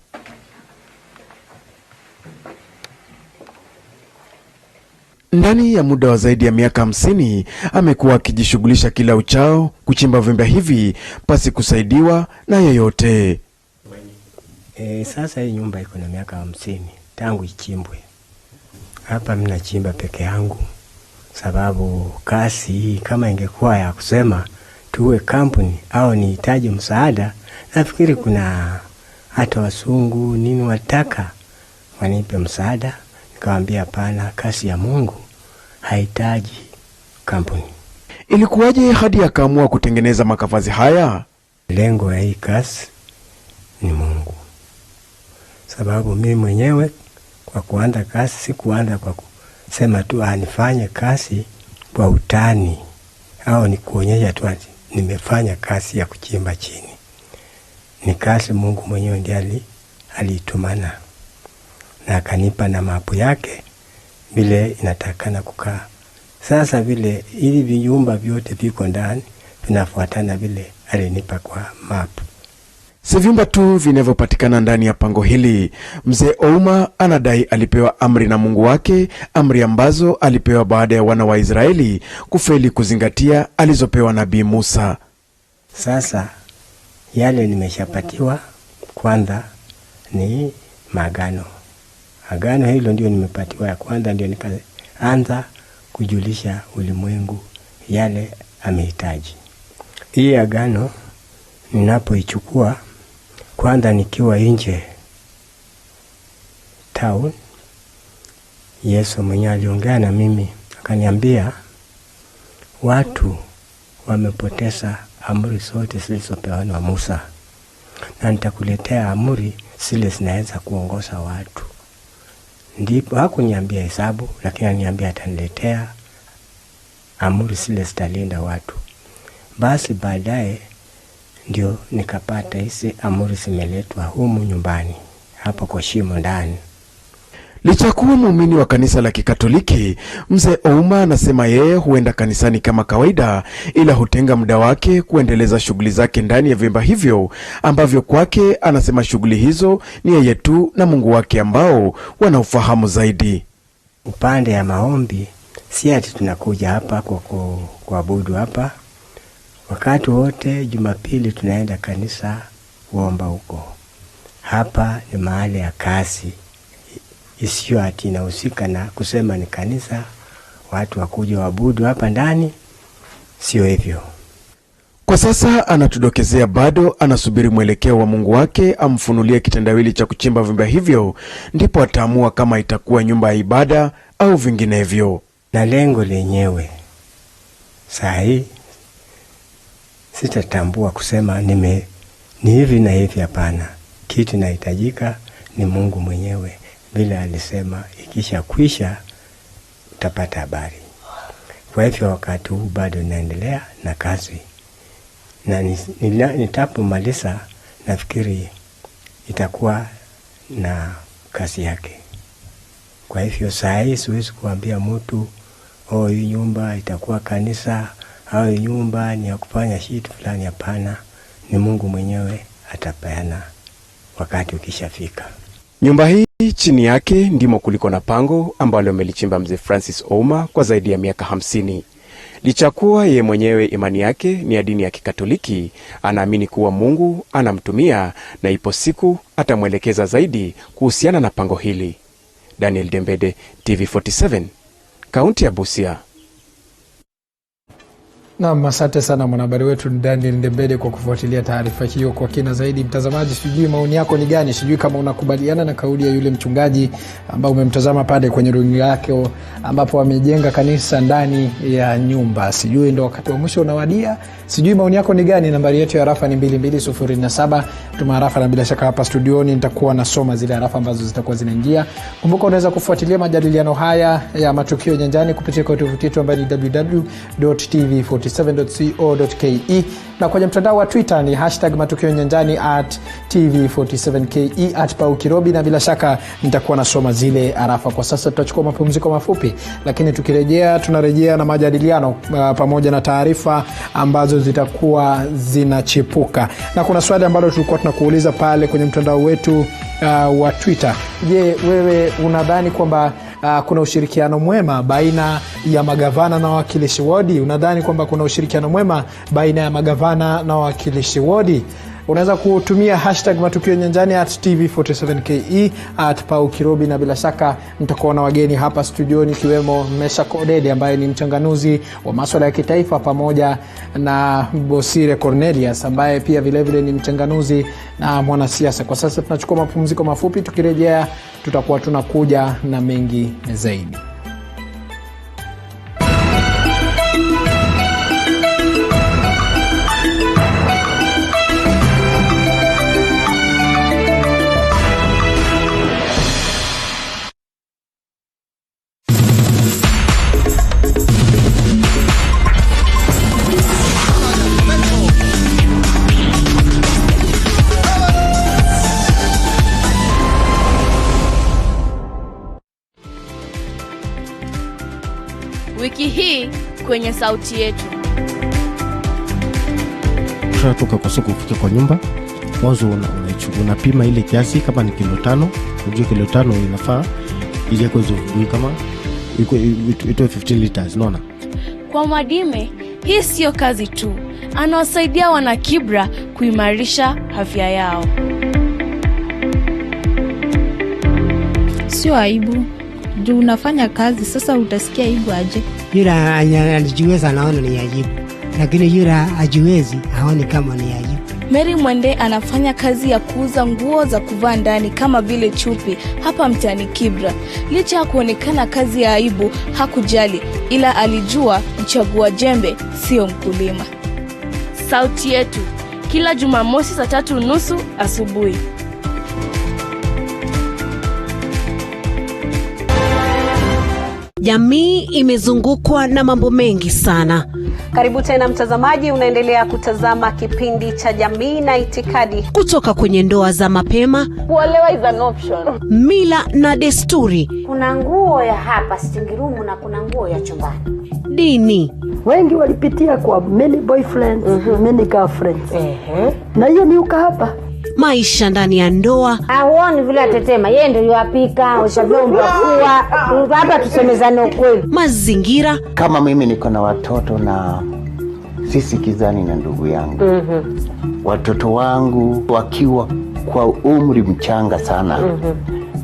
Ndani ya muda wa zaidi ya miaka 50 amekuwa akijishughulisha kila uchao kuchimba vyumba hivi pasi kusaidiwa na yeyote. Sasa hii nyumba iko na miaka 50 tangu ichimbwe. Hapa mimi nachimba peke yangu, sababu kasi hii kama ingekuwa ya kusema tuwe kampuni au nihitaji msaada, nafikiri kuna hata wasungu nini wataka wanipe msaada. Nikamwambia hapana, kasi ya Mungu haitaji kampuni. Ilikuwaje hadi akaamua kutengeneza makavazi haya? Lengo ya hii kasi ni Mungu, sababu mimi mwenyewe kwa kuanza kasi sikuanza kwa kusema tu nifanye kasi kwa utani au ni kuonyesha tu nimefanya kasi ya kuchimba chini. Ni kasi Mungu mwenyewe ndiye aliitumana na akanipa na mapu yake vile inatakana kukaa. Sasa vile ili vinyumba vyote viko ndani vinafuatana vile alinipa kwa mapu. Si vyumba tu vinavyopatikana ndani ya pango hili. Mzee Ouma anadai alipewa amri na Mungu wake, amri ambazo alipewa baada ya wana wa Israeli kufeli kuzingatia alizopewa Nabii Musa. Sasa yale nimeshapatiwa, kwanza ni maagano. Agano hilo ndio nimepatiwa ya kwanza, ndio nikaanza kujulisha ulimwengu yale amehitaji. Hii agano ninapoichukua kwanza nikiwa nje town, Yesu mwenyewe aliongea na mimi akaniambia watu wamepoteza amri zote zilizopewa na Musa, na nitakuletea amri zile zinaweza kuongoza watu. Ndipo hakuniambia hesabu, lakini aliniambia ataniletea amri zile zitalinda watu. Basi baadaye ndio nikapata hizi amri zimeletwa humu nyumbani hapa kwa shimo ndani. Licha kuwa muumini wa kanisa la Kikatoliki, mzee Ouma anasema yeye huenda kanisani kama kawaida, ila hutenga muda wake kuendeleza shughuli zake ndani ya vyumba hivyo ambavyo kwake anasema shughuli hizo ni yeye tu na Mungu wake ambao wanaufahamu zaidi. Upande ya maombi, si ati tunakuja hapa kwa kuabudu hapa. Wakati wote Jumapili tunaenda kanisa kuomba huko. Hapa ni mahali ya kazi. Isiyo ati inahusika na kusema ni kanisa, watu wakuja waabudu hapa ndani, sio hivyo. Kwa sasa anatudokezea bado anasubiri mwelekeo wa Mungu wake amfunulie kitendawili cha kuchimba vyumba hivyo, ndipo ataamua kama itakuwa nyumba ya ibada au vinginevyo. Na lengo lenyewe sahi sitatambua kusema ni hivi na hivi, hapana. Kitu inahitajika ni Mungu mwenyewe, bila alisema ikisha kwisha utapata habari. Kwa hivyo wakati huu bado naendelea na kazi, na nitapomaliza nafikiri itakuwa na kazi yake. Kwa hivyo saa hii siwezi kuambia mtu hii nyumba itakuwa kanisa au nyumba ni ya kufanya kitu fulani, hapana. Ni Mungu mwenyewe atapeana wakati ukishafika. Nyumba hii chini yake ndimo kuliko na pango ambalo amelichimba mzee Francis Ouma kwa zaidi ya miaka 50. Licha kuwa yeye mwenyewe imani yake ni ya dini ya Kikatoliki, anaamini kuwa Mungu anamtumia na ipo siku atamwelekeza zaidi kuhusiana na pango hili. Daniel Dembede, TV47, kaunti ya Busia. Naam, asante sana mwanahabari wetu Daniel Ndembede kwa kufuatilia taarifa hiyo kwa kina zaidi. Mtazamaji, sijui maoni yako ni gani? Sijui kama unakubaliana na kauli ya yule mchungaji ambao umemtazama pale kwenye runinga yake ambapo amejenga kanisa ndani ya nyumba. Sijui ndio wakati wa mwisho unawadia. Sijui maoni yako ni gani? Nambari yetu ya rafa ni 22007. Tuma rafa na bila shaka hapa studioni nitakuwa nasoma zile rafa ambazo zitakuwa zinaingia. Kumbuka unaweza kufuatilia majadiliano haya ya Matukio Nyanjani kupitia kwa tovuti yetu ambayo ni www.tv47.co.ke na kwenye mtandao wa Twitter ni #Matukio Nyanjani @tv47ke @paukirobi, na bila shaka nitakuwa nasoma zile arafa. Kwa sasa tutachukua mapumziko mafupi, lakini tukirejea tunarejea na majadiliano pamoja na taarifa ambazo zitakuwa zinachipuka. Na kuna swali ambalo tulikuwa tunakuuliza pale kwenye mtandao wetu wa Twitter. Je, wewe unadhani kwamba kuna ushirikiano mwema baina ya magavana na wawakilishi wodi? Unadhani kwamba kuna ushirikiano mwema baina ya magavana na wawakilishi wodi? Unaweza kutumia #Matukio Nyanjani @tv47ke @paukirobi, na bila shaka mtakuwa na wageni hapa studioni kiwemo Mesha Kodede ambaye ni mchanganuzi wa masuala ya kitaifa, pamoja na Bosire Cornelius ambaye pia vile vile ni mchanganuzi na mwanasiasa. Kwa sasa tunachukua mapumziko mafupi, tukirejea tutakuwa tunakuja na mengi zaidi. Wiki hii kwenye sauti yetu. Tunatoka kwa soko kufika kwa nyumba. Mwanzo unapima ile kiasi, kama ni kilo 5, unajua kilo 5 inafaa ile kwa hizo kama iko 15 liters, unaona? Kwa Mwadime, hii sio kazi tu. Anawasaidia wana Kibra kuimarisha afya yao. Sio aibu. Juu unafanya kazi, sasa utasikia aibu aje? Yule anajiweza anaona ni aibu, lakini yule hajiwezi haoni kama ni aibu. Mary Mwende anafanya kazi ya kuuza nguo za kuvaa ndani kama vile chupi hapa mtaani Kibra. Licha ya kuonekana kazi ya aibu, hakujali, ila alijua mchagua jembe sio mkulima. Sauti yetu kila Jumamosi saa 3:30 asubuhi. Jamii imezungukwa na mambo mengi sana. Karibu tena mtazamaji, unaendelea kutazama kipindi cha Jamii na Itikadi. Kutoka kwenye ndoa za mapema, kuolewa is an option, mila na desturi, kuna nguo ya hapa sitting room na kuna nguo ya chumbani, dini. Wengi walipitia kwa many boyfriends, many girlfriends. Na hiyo ni uka hapa. Maisha ndani ya ndoa. Hauoni vile atetema, yeye ndio yuapika, ushavyomba kuwa, hapa tusemezane ukweli. Mazingira. Kama mimi niko na watoto na sisi kizani na ndugu yangu. Watoto wangu wakiwa kwa umri mchanga sana.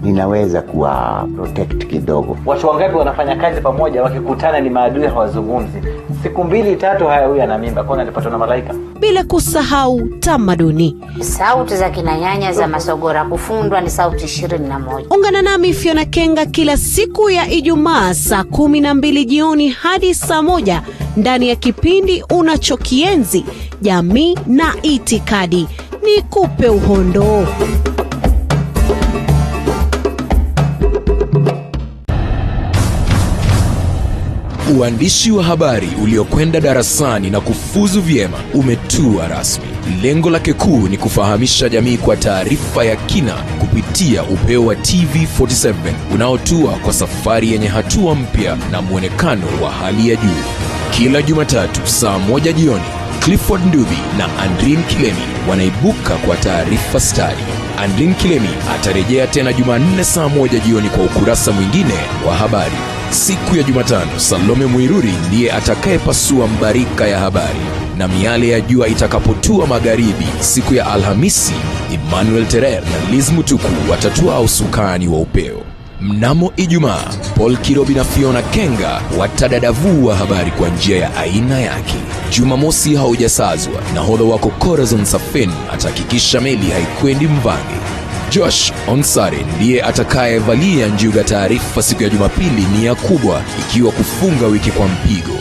Ninaweza kuwa protect kidogo. Watu wangapi wanafanya kazi pamoja, wakikutana ni maadui, hawazungumzi. Siku 2-3 haya huyu ana mimba, kwa nini alipatwa na malaika? Bila kusahau tamaduni. Sauti za kina nyanya za masogora kufundwa ni sauti 21. Ungana nami Fiona Kenga kila siku ya Ijumaa saa 12 jioni hadi saa 1 ndani ya kipindi unachokienzi, Jamii na Itikadi. Nikupe uhondo. Uandishi wa habari uliokwenda darasani na kufuzu vyema umetua rasmi. Lengo lake kuu ni kufahamisha jamii kwa taarifa ya kina kupitia upeo wa TV47 unaotua kwa safari yenye hatua mpya na muonekano wa hali ya juu. Kila Jumatatu saa 1 jioni, Clifford Ndubi na Andrin Kilemi wanaibuka kwa taarifa stadi. Andrin Kilemi atarejea tena Jumanne saa 1 jioni kwa ukurasa mwingine wa habari. Siku ya Jumatano, Salome Muiruri ndiye atakayepasua mbarika ya habari. Na miale ya jua itakapotua magharibi siku ya Alhamisi, Emmanuel Terer na Liz Mutuku watatua usukani wa upeo. Mnamo Ijumaa, Paul Kirobi na Fiona Kenga watadadavua habari kwa njia ya aina yake. Jumamosi haujasazwa, nahodha wako Corazon Safen atahakikisha meli haikwendi mvange. Josh Onsare ndiye atakayevalia njuga taarifa siku ya Jumapili nia kubwa ikiwa kufunga wiki kwa mpigo.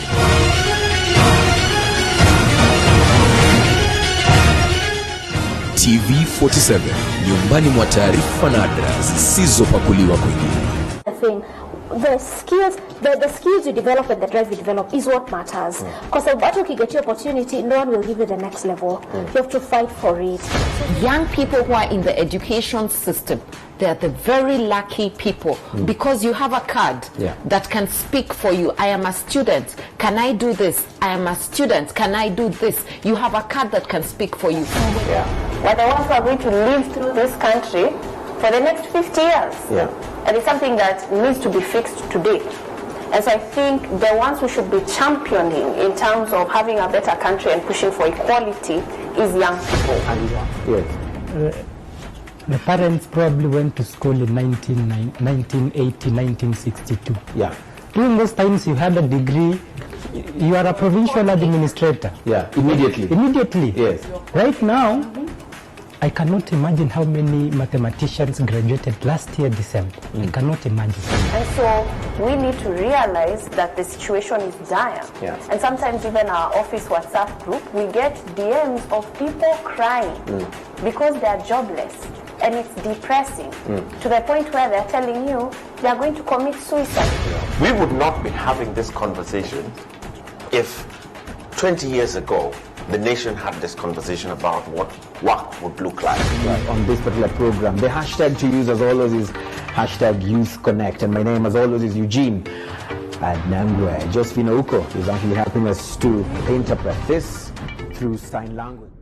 TV47, nyumbani mwa taarifa nadra zisizopakuliwa kwingine. The skills you develop and the drive you develop is what matters. Because once you get your opportunity, no one will give you the next level. You have to fight for it. Young people who are in the education system, they are the very lucky people because you have a card that can speak for you. I am a student. Can I do this? I am a student. Can I do this? You have a card that can speak for you. We're the ones who are going to live through this country for the next 50 years. And it's something that needs to be fixed today. And so I think the ones who should be championing in terms of having a better country and pushing for equality is young people. The parents probably went to school in 1980, 1962. During those times you had a degree, you are a provincial administrator. Immediately. Yes. Right now, I cannot imagine how many mathematicians graduated last year December. I cannot imagine. And so we need to realize that the situation is dire. And sometimes even our office WhatsApp group, we get DMs of people crying because they are jobless. And it's depressing to the point where they're telling you they are going to commit suicide. We would not be having this conversation if 20 years ago the nation had this conversation about what work would look like. On this particular program, the hashtag to use as always is hashtag Youth Connect, and my name as always is Eugene Adnangwe. Josephine Uko is actually helping us to interpret this through sign language.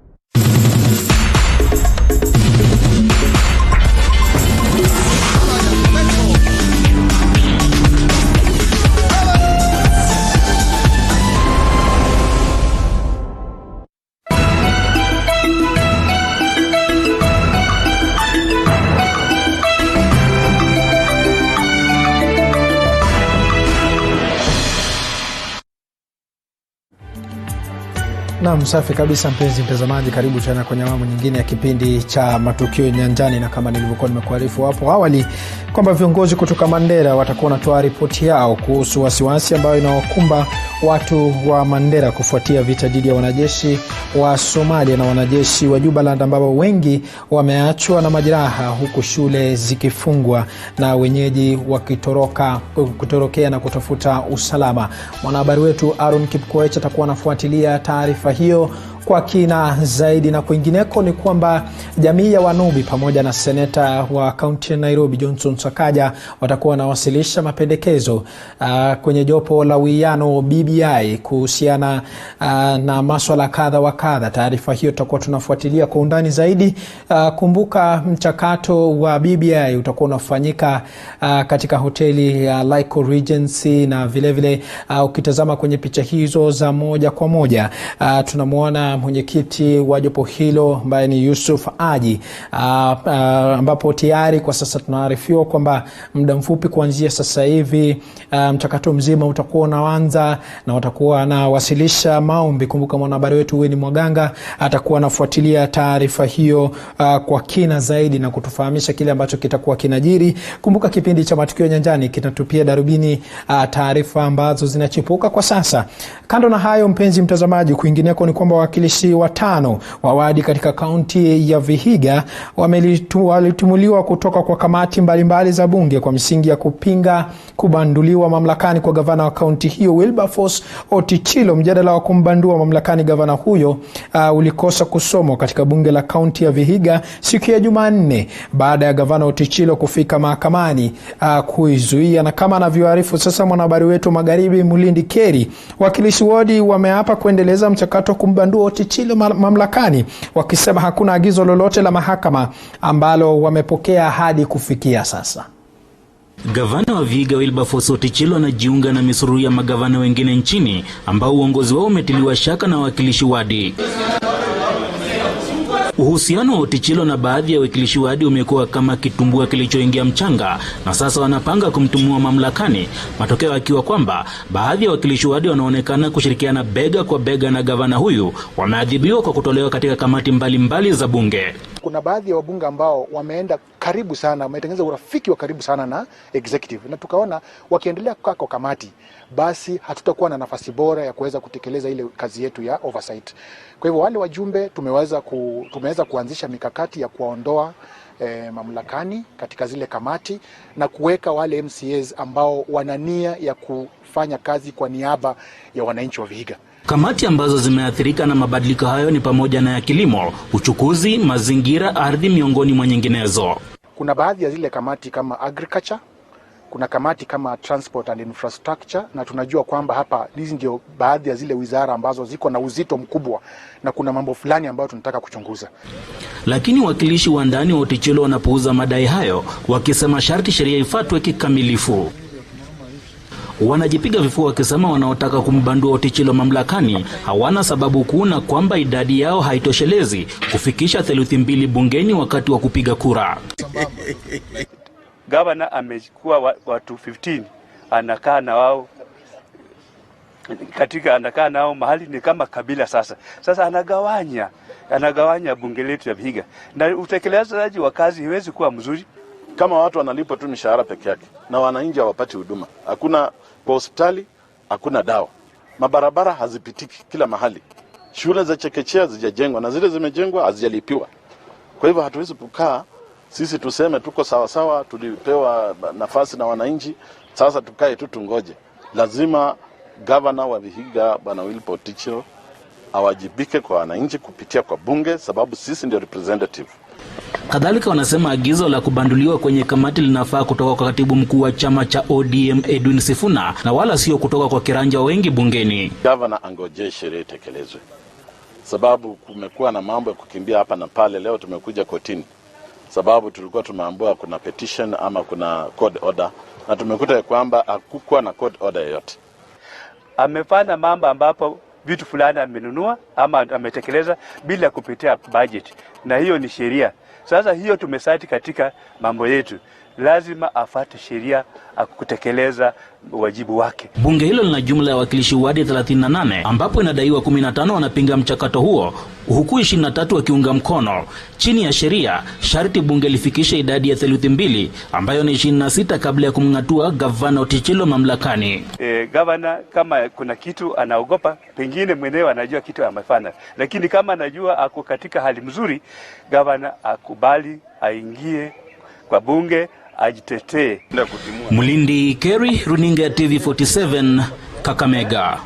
Naam, safi kabisa mpenzi mtazamaji, karibu tena kwenye awamu nyingine ya kipindi cha Matukio Nyanjani, na kama nilivyokuwa nimekuarifu hapo awali kwamba viongozi kutoka Mandera watakuwa wanatoa ripoti yao kuhusu wasiwasi ambayo inawakumba watu wa Mandera kufuatia vita dhidi ya wanajeshi wa Somalia na wanajeshi wa Jubaland ambao wengi wameachwa na majeraha, huku shule zikifungwa na wenyeji kutorokea na kutafuta usalama. Mwanahabari wetu Aaron Kipkoech atakuwa anafuatilia taarifa hiyo kwa kina zaidi. Na kwingineko ni kwamba jamii ya Wanubi pamoja na seneta wa kaunti ya Nairobi Johnson Sakaja watakuwa wanawasilisha mapendekezo kwenye jopo la uwiano BBI kuhusiana na masuala kadha wa kadha. Taarifa hiyo tutakuwa tunafuatilia kwa undani zaidi. Kumbuka mchakato wa BBI utakuwa unafanyika katika hoteli ya Laiko Regency, na vile vile ukitazama kwenye picha hizo za moja kwa moja tunamuona mwenyekiti wa jopo hilo ambaye ni Yusuf Aji, ambapo tayari kwa sasa tunaarifiwa kwamba muda mfupi kuanzia sasa hivi mchakato mzima utakuwa unaanza na watakuwa wanawasilisha maombi. Kumbuka mwanahabari wetu Weni Mwaganga atakuwa anafuatilia taarifa hiyo kwa kina zaidi na kutufahamisha kile ambacho kitakuwa kinajiri. Kumbuka kipindi cha Matukio Nyanjani kinatupia darubini taarifa ambazo zinachipuka kwa sasa. Kando na hayo, mpenzi mtazamaji, kuingineko ni kwamba wakilishi watano wa wadi katika kaunti ya Vihiga walitumuliwa kutoka kwa kamati mbalimbali za bunge kwa misingi ya kupinga kubanduliwa mamlakani kwa gavana wa kaunti hiyo Wilberforce Otichilo. Mjadala wa kumbandua mamlakani gavana huyo ulikosa kusomwa katika bunge la kaunti ya Vihiga siku ya Jumanne baada ya gavana Otichilo kufika mahakamani kuizuia. Na kama anavyoarifu sasa mwanahabari wetu Magharibi Mulindi Keri, wakilishi wadi wameapa kuendeleza mchakato kumbandua Otichilo mamlakani, wakisema hakuna agizo lolote la mahakama ambalo wamepokea hadi kufikia sasa. Gavana wa Vihiga Wilberforce Otichilo anajiunga na misururu ya magavana wengine nchini ambao uongozi wao umetiliwa shaka na wakilishi wadi. Uhusiano wa Otichilo na baadhi ya wakilishi wadi umekuwa kama kitumbua kilichoingia mchanga, na sasa wanapanga kumtumua mamlakani, matokeo akiwa kwamba baadhi ya wakilishi wadi wanaonekana kushirikiana bega kwa bega na gavana huyu wameadhibiwa kwa kutolewa katika kamati mbalimbali za bunge. Kuna baadhi ya wabunge ambao wameenda karibu sana, wametengeneza urafiki wa karibu sana na executive, na tukaona wakiendelea kukaa kwa kamati basi hatutakuwa na nafasi bora ya kuweza kutekeleza ile kazi yetu ya oversight. Kwa hivyo wale wajumbe tumeweza kuanzisha mikakati ya kuondoa mamlakani katika zile kamati na kuweka wale MCAs ambao wana nia ya kufanya kazi kwa niaba ya wananchi wa Vihiga. Kamati ambazo zimeathirika na mabadiliko hayo ni pamoja na ya kilimo, uchukuzi, mazingira, ardhi miongoni mwa nyinginezo. Kuna baadhi ya zile kamati kama agriculture, kuna kamati kama transport and infrastructure, na tunajua kwamba hapa hizi ndio baadhi ya zile wizara ambazo ziko na uzito mkubwa na kuna mambo fulani ambayo tunataka kuchunguza. Lakini wakilishi wa ndani wa Otichilo wanapouza madai hayo, wakisema sharti sheria ifuatwe kikamilifu. Wanajipiga vifua wakisema wanaotaka kumbandua Otichilo mamlakani hawana sababu kuu, na kwamba idadi yao haitoshelezi kufikisha 2/3 bungeni wakati wa kupiga kura. Gavana amechukua watu 15 anakaa na wao anakaa nao mahali ni kama kabila. Sasa anagawanya bunge letu ya Vihiga, na utekelezaji wa kazi haiwezi kuwa mzuri kama watu wanalipwa tu mishahara peke yake na wananchi hawapati huduma. Hakuna kwa hospitali, hakuna dawa, mabarabara hazipitiki kila mahali, shule za chekechea zijajengwa na zile zimejengwa hazijalipiwa. Kwa hivyo hatuwezi kukaa sisi tuseme tuko sawa sawa, tulipewa nafasi na wananchi, sasa tukae tu tungoje. Lazima gavana wa Vihiga Bwana Wilberforce Otichilo awajibike kwa wananchi kupitia kwa bunge, sababu sisi ndio representative. Kadhalika wanasema agizo la kubanduliwa kwenye kamati linafaa kutoka kwa katibu mkuu wa chama cha ODM Edwin Sifuna na wala sio kutoka kwa kiranja wengi bungeni. Gavana angoje sheria itekelezwe, sababu kumekuwa na mambo ya kukimbia hapa na pale. Leo tumekuja kotini sababu tulikuwa tumeambiwa kuna petition ama kuna court order, na tumekuta kwamba hakukuwa na court order yoyote. Amefanya mambo ambapo vitu fulani amenunua ama ametekeleza bila kupitia budget, na hiyo ni sheria. Sasa hiyo tumesati katika mambo yetu, lazima afate sheria kutekeleza wajibu wake. Bunge hilo lina jumla ya wakilishi wadi 38 ambapo inadaiwa 15 wanapinga mchakato huo huku 23 wakiunga mkono. Chini ya sheria, sharti bunge lifikishe idadi ya 2/3 ambayo ni 26 kabla ya kumng'atua gavana Otichilo mamlakani. Gavana kama kuna kitu anaogopa, pengine mwenyewe anajua kitu amefanya, lakini kama anajua ako katika hali mzuri, gavana akubali aingie kwa bunge ajitetee. Mulindi Kerry, runinga TV47, Kakamega.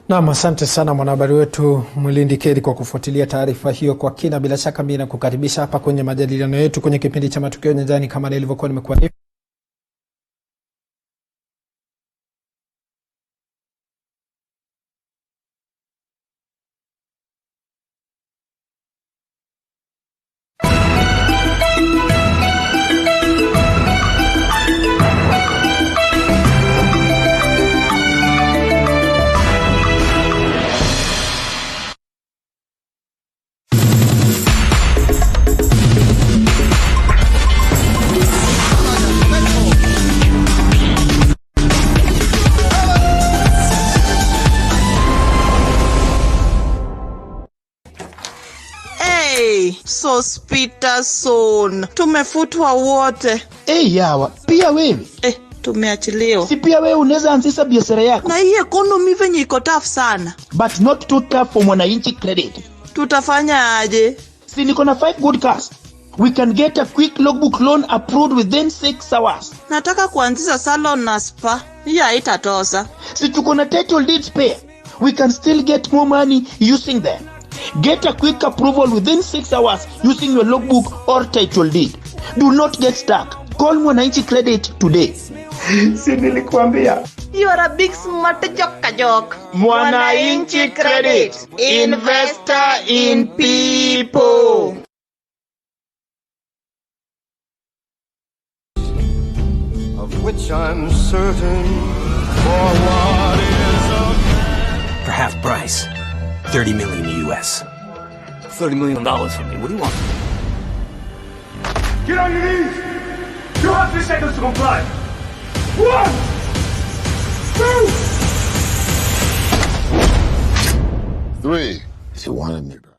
Naam, asante sana mwanahabari wetu Mulindi Kerry kwa kufuatilia taarifa hiyo kwa kina. Bila shaka mimi nakukaribisha hapa kwenye majadiliano yetu kwenye kipindi cha Matukio Nyanjani kama nilivyokuwa nimekuarifu. Peterson, tumefutwa wote. Yawa, pia wewe? Tumeachiliwa. Si pia wewe unaweza anzisha biashara yako? Na hii economy venye iko tough sana. But not too tough for Mwananchi Credit. Tutafanya aje? Si niko na 5 good cars. We can get a quick logbook loan approved within 6 hours. Nataka kuanzisha salon na spa. Hii haitatosa. Si tuko na title deed spare. We can still get more money using them. Get a quick approval within 6 hours using your logbook or title deed. Do not get stuck. Call Mwananchi Credit today. Si nilikuambia. You are a big smart joke. Mwananchi Credit. Investor in people. Of which I'm certain for what is a man. For half price. 30 million US. $30 million from me. What do you want? Get on your knees! You have 3 seconds to comply. 1, 2, 3. She wanted me, bro.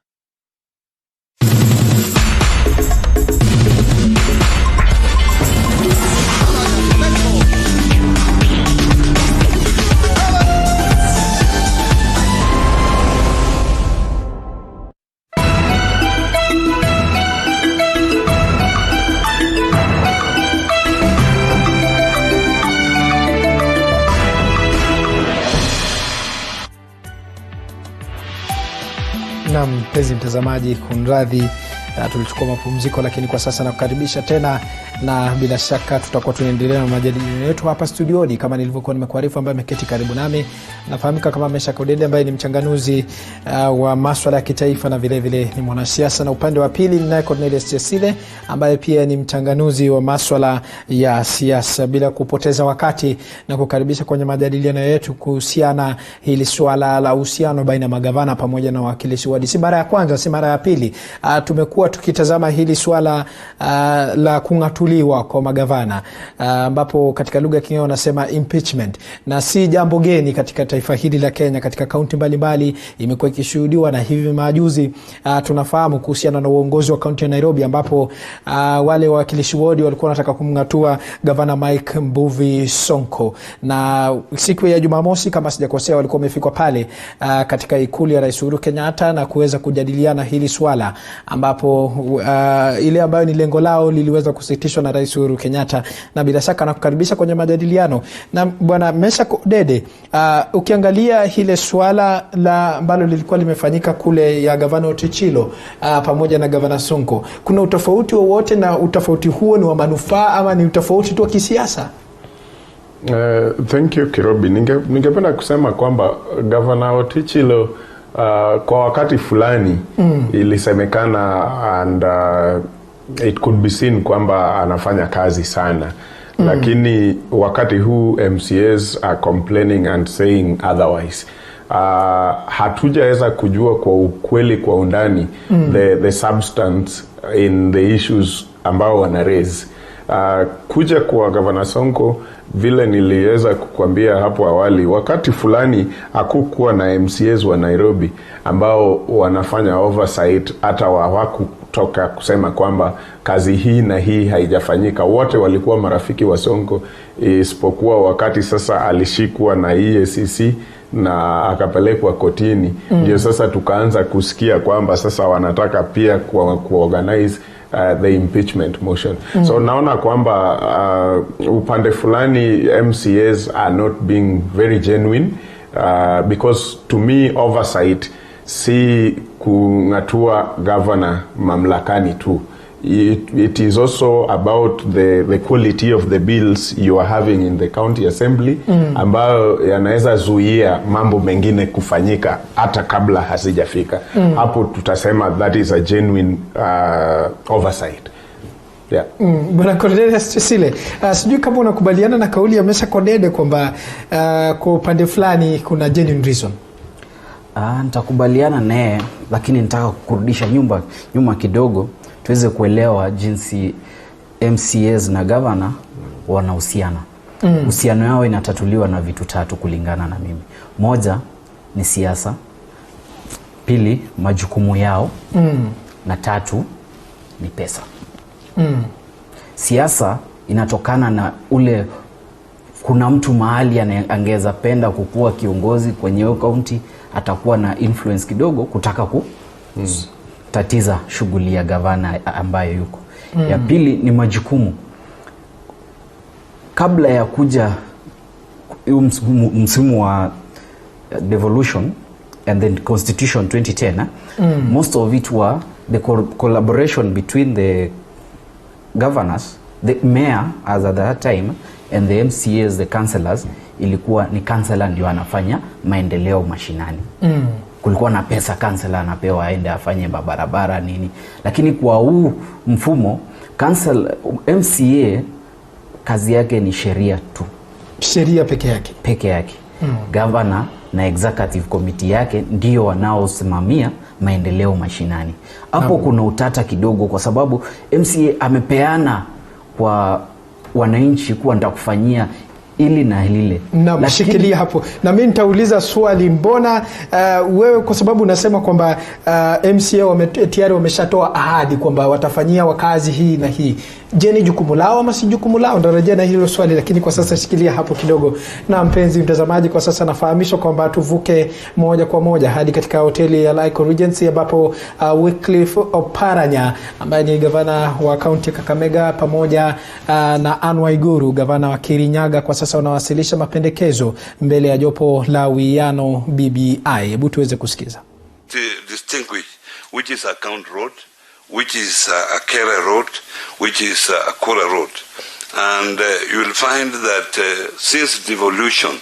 Na mpenzi mtazamaji, kunradhi tulichukua mapumziko, lakini kwa sasa nakukaribisha tena, na bila shaka tutakuwa tunaendelea na majadiliano yetu hapa studioni kama nilivyokuwa nimekuarifu. Ambaye ameketi karibu nami nafahamika kama Meshak Odede, ambaye ni mchanganuzi wa masuala ya kitaifa na vile vile ni mwanasiasa, na upande wa pili ninaye Cornelius Chesile ambaye pia ni mchanganuzi wa masuala ya siasa. Bila kupoteza wakati na kukaribisha kwenye majadiliano yetu kuhusiana hili swala la uhusiano baina ya magavana pamoja na wawakilishi wadi. Si mara ya kwanza, si mara ya pili tumekuwa tukitazama hili swala la kung'atuliwa kwa magavana, ambapo katika lugha ya Kiingereza wanasema impeachment, na si jambo geni katika taifa hili la Kenya. Katika kaunti mbalimbali imekuwa ikishuhudiwa, na hivi majuzi tunafahamu kuhusiana na uongozi wa kaunti ya Nairobi, ambapo wale wawakilishi wadi walikuwa wanataka kumng'atua gavana Mike Mbuvi Sonko, na siku ya Jumamosi kama sijakosea walikuwa wamefikwa pale katika ikulu ya Rais Uhuru Kenyatta na kuweza kujadiliana hili swala, ambapo ile ambayo ni lengo lao liliweza kusitishwa na Rais Uhuru Kenyatta. Na bila shaka nakukaribisha kwenye majadiliano na bwana Meshak Odede. Ukiangalia hile swala la ambalo lilikuwa limefanyika kule ya gavana Otichilo pamoja na gavana Sonko, kuna utofauti wowote, na utofauti huo ni wa manufaa ama ni utofauti tu wa kisiasa? Thank you Kirobi. Ningependa kusema kwamba gavana Otichilo kwa wakati fulani ilisemekana and it could be seen kwamba anafanya kazi sana. Lakini wakati huu MCAs are complaining and saying otherwise. Hatujaweza kujua kwa ukweli kwa undani the substance in the issues ambao wana raise. Kuja kwa Governor Sonko, vile niliweza kukwambia hapo awali, wakati fulani hakukuwa na MCAs wa Nairobi ambao wanafanya oversight, hata hawakutoka kusema kwamba kazi hii na hii haijafanyika. Wote walikuwa marafiki wa Sonko, isipokuwa wakati sasa alishikwa na EACC na akapelekwa kotini, ndio sasa tukaanza kusikia kwamba sasa wanataka pia kuorganize the impeachment motion. So naona kwamba upande fulani MCAs are not being very genuine, because to me oversight si kungatua governor mamlakani tu. It is also about the quality of the bills you are having in the county assembly, ambayo yanaweza zuia mambo mengine kufanyika hata kabla hasijafika. Hapo tutasema that is a genuine oversight. Yeah. Bwana Cornelius Cecile, sijui kama unakubaliana na kauli ya Mesha Kodede kwamba kwa upande fulani kuna genuine reason. Nitakubaliana naye, lakini nitaka kurudisha nyuma kidogo tuweze kuelewa jinsi MCAs na governor wanahusiana. Uhusiano yao inatatuliwa na vitu tatu kulingana na mimi. Moja ni siasa, pili majukumu yao, na tatu ni pesa. Siasa inatokana na kuna mtu mahali angeza penda kukua kiongozi kwenye hiyo county, atakuwa na influence kidogo kutaka tatiza shughuli ya gavana ambayo yuko. Ya pili ni majukumu. Kabla ya kuja msimu wa devolution and then constitution 2010, most of it were the collaboration between the governors, the mayor as at that time, and the MCAs, the councillors. Ilikuwa ni councillor ndio anafanya maendeleo mashinani. Kulikuwa na pesa councillor anapewa aende afanye barabara nini. Lakini kwa huu mfumo MCA kazi yake ni sheria tu. Sheria peke yake. Governor na executive committee yake ndio wanaosimamia maendeleo mashinani. Hapo kuna utata kidogo, kwa sababu MCA amepeana kwa wananchi kuwa nitakufanyia ili na lile. Na mshikilia hapo. Na mimi nitauliza swali, mbona wewe, kwa sababu unasema kwamba MCA tayari wameshatoa ahadi kwamba watafanyia wakazi hii na hii. Je, ni jukumu lao ama si jukumu lao? Ndio rejea na hilo swali, lakini kwa sasa shikilia hapo kidogo. Na mpenzi mtazamaji, kwa sasa nafahamishwa kwamba tuvuke moja kwa moja hadi katika hoteli ya Laiko Regency, ambapo Wycliffe Oparanya ambaye ni gavana wa kaunti ya Kakamega pamoja na Anne Waiguru gavana wa Kirinyaga kwa sasa wanawasilisha mapendekezo mbele ya jopo la wiano BBI. Hebu tuweze kusikiza. To distinguish which is a Count Road, which is a Kere Road, which is a Kura Road. And you will find that since devolution,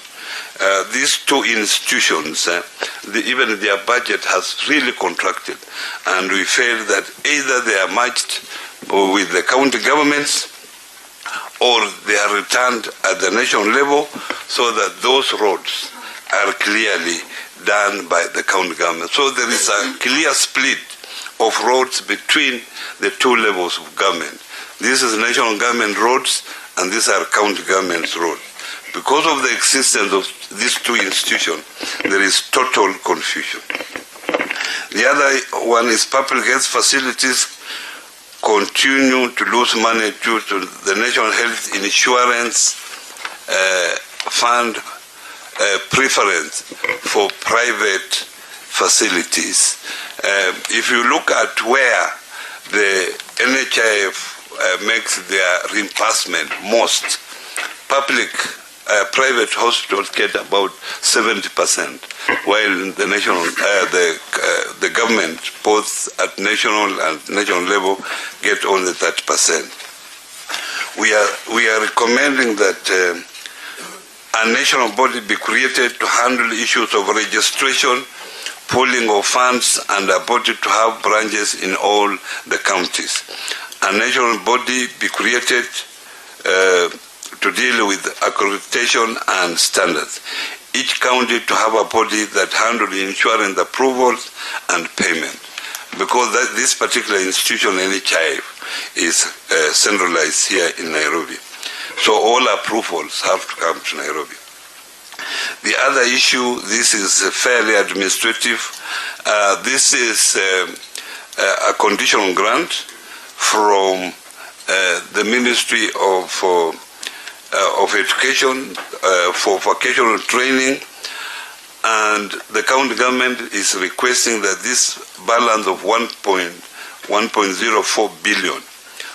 these two institutions, even their budget has really contracted. And we feel that either they are merged with the county governments or they are returned at the national level, so that those roads are clearly done by the county government. So there is a clear split of roads between the two levels of government. This is national government roads and these are county government roads. Because of the existence of these two institutions, there is total confusion. The other one is public health facilities continue to lose money due to the National Health Insurance Fund preference for private facilities. If you look at where the NHIF makes their reimbursement most, private hospitals get about 70%, while the national, the government, both at national and national level, get only 30%. We are recommending that a national body be created to handle issues of registration, pooling of funds, and a body to have branches in all the counties. A national body be created to deal with accreditation and standards. Each county to have a body that handles insurance approvals and payment. Because this particular institution, NHIF, is centralized here in Nairobi. So all approvals have to come to Nairobi. The other issue, this is fairly administrative. This is a conditional grant from the Ministry of Education for vocational training, and the county government is requesting that this balance of 1.04 billion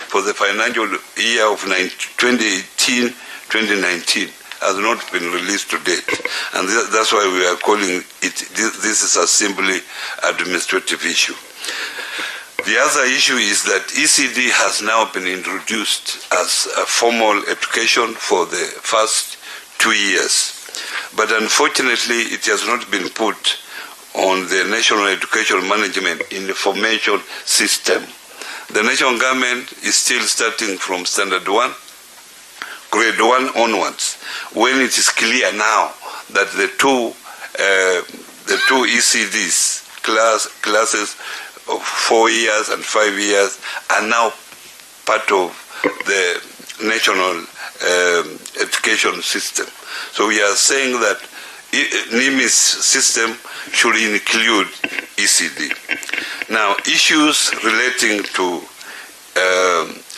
for the financial year of 2018-2019 has not been released to date, and that's why we are calling it. This is a simply administrative issue. The other issue is that ECD has now been introduced as a formal education for the first 2 years, but unfortunately it has not been put on the National Education Management Information System. The national government is still starting from Standard 1, Grade 1 onwards, when it is clear now that the two ECDs, classes of 4 years and 5 years, are now part of the national education system. So we are saying that NIMI's system should include ECD. Now, issues relating to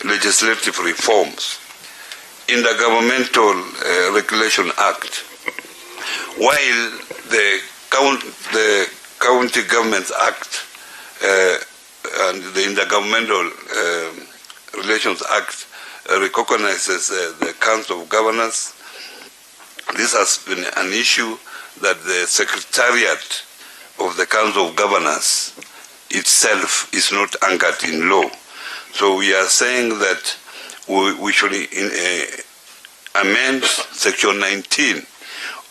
legislative reforms. In the Governmental Regulation Act, while the County Governments Act and the Intergovernmental Relations Act recognizes the Council of Governors, this has been an issue that the Secretariat of the Council of Governors itself is not anchored in law. So we are saying that we should amend Section 19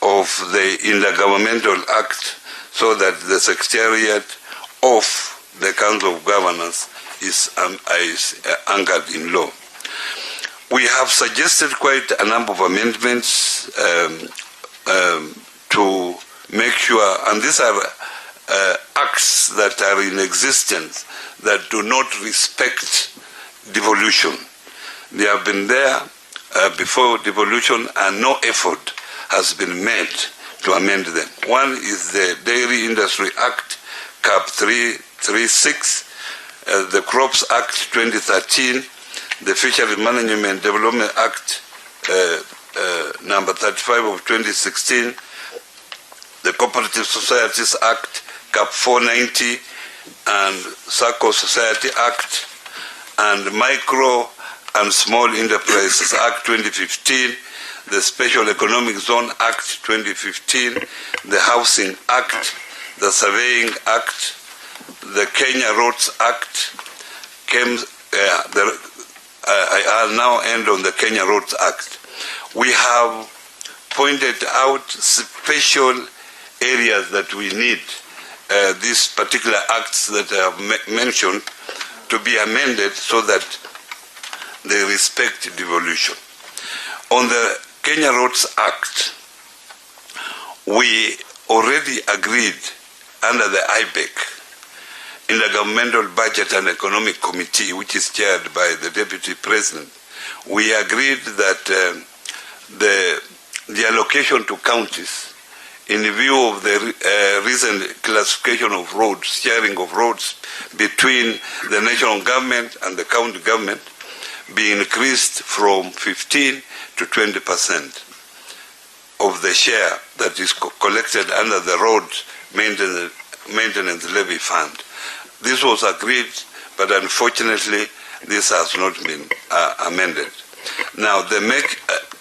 of the Intergovernmental Act so that the Secretariat of the Council of Governors is anchored in law. We have suggested quite a number of amendments to make sure, and these are acts that are in existence that do not respect devolution. They have been there before devolution, and no effort has been made to amend them. One is the Dairy Industry Act, Cap 336, the Crops Act 2013, the Fishery Management Development Act number 35 of 2016, the Cooperative Societies Act, Cap 490, and Sacco Society Act, and Micro and Small Enterprises Act 2015, the Special Economic Zone Act 2015, the Housing Act, the Surveying Act, the Kenya Roads Act. I'll now end on the Kenya Roads Act. We have pointed out special areas that we need these particular acts that I have mentioned to be amended so that they respect devolution. On the Kenya Roads Act, we already agreed under the IBEC, in the Governmental Budget and Economic Committee, which is chaired by the Deputy President, we agreed that the allocation to counties, in view of the recent classification of roads, sharing of roads between the national government and the county government, be increased from 15 to 20% of the share that is collected under the road maintenance levy fund. This was agreed, but unfortunately, this has not been amended. Now, the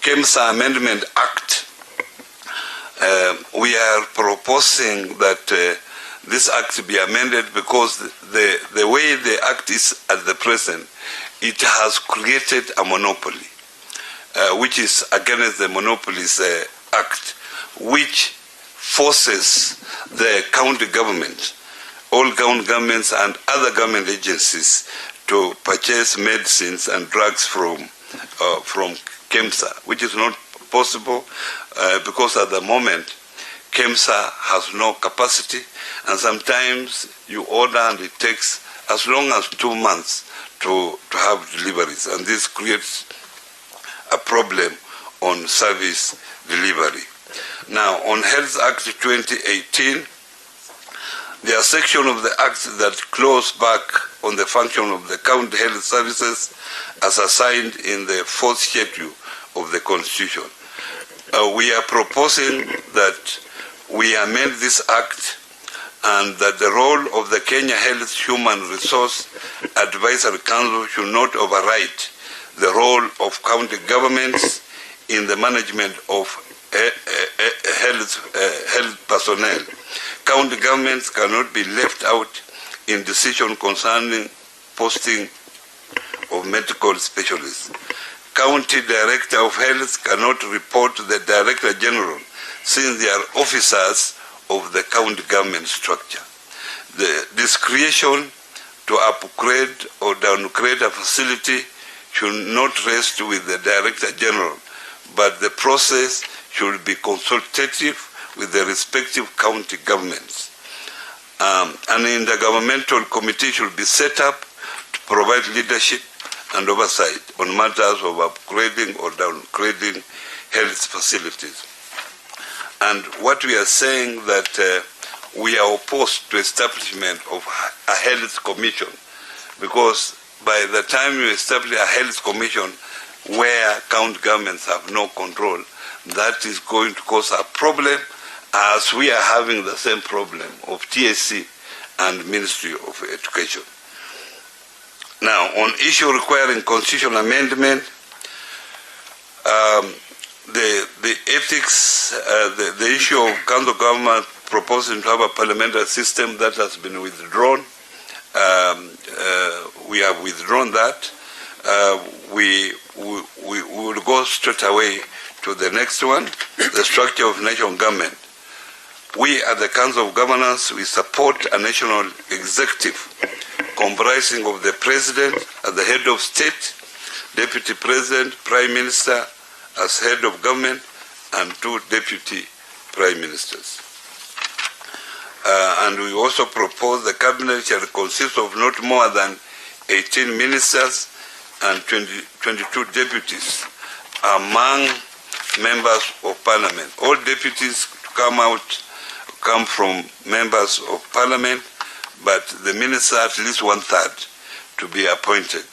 KEMSA Amendment Act, we are proposing that this act be amended because the way the act is at the present, it has created a monopoly, which is against the Monopolies Act, which forces the county government, all county governments and other government agencies to purchase medicines and drugs from KEMSA, which is not possible because at the moment KEMSA has no capacity, and sometimes you order and it takes as long as 2 months to have deliveries, and this creates a problem on service delivery. Now, on Health Act 2018, there are sections of the Act that close back on the function of the county health services as assigned in the 4th schedule of the Constitution. We are proposing that we amend this Act and that the role of the Kenya Health Human Resource Advisory Council should not override the role of county governments in the management of health personnel. County governments cannot be left out in decisions concerning posting of medical specialists. County Director of Health cannot report to the Director General since they are officers of the county government structure. The discretion to upgrade or downgrade a facility should not rest with the Director General, but the process should be consultative with the respective county governments. An intergovernmental committee should be set up to provide leadership and oversight on matters of upgrading or downgrading health facilities. And what we are saying that we are opposed to establishment of a health commission, because by the time you establish a health commission where county governments have no control, that is going to cause a problem, as we are having the same problem of TSC and Ministry of Education. Now, on issue requiring constitutional amendment, the ethics, the issue of council government proposing to have a parliamentary system, that has been withdrawn. We have withdrawn that. We will go straight away to the next one, the structure of national government. We at the Council of Governors, we support a national executive comprising of the President as the head of state, Deputy President, Prime Minister as head of government, and 2 Deputy Prime Ministers. And we also propose the cabinet shall consist of not more than 18 ministers and 22 deputies among members of parliament. All deputies come from members of parliament, but the minister at least 1/3 to be appointed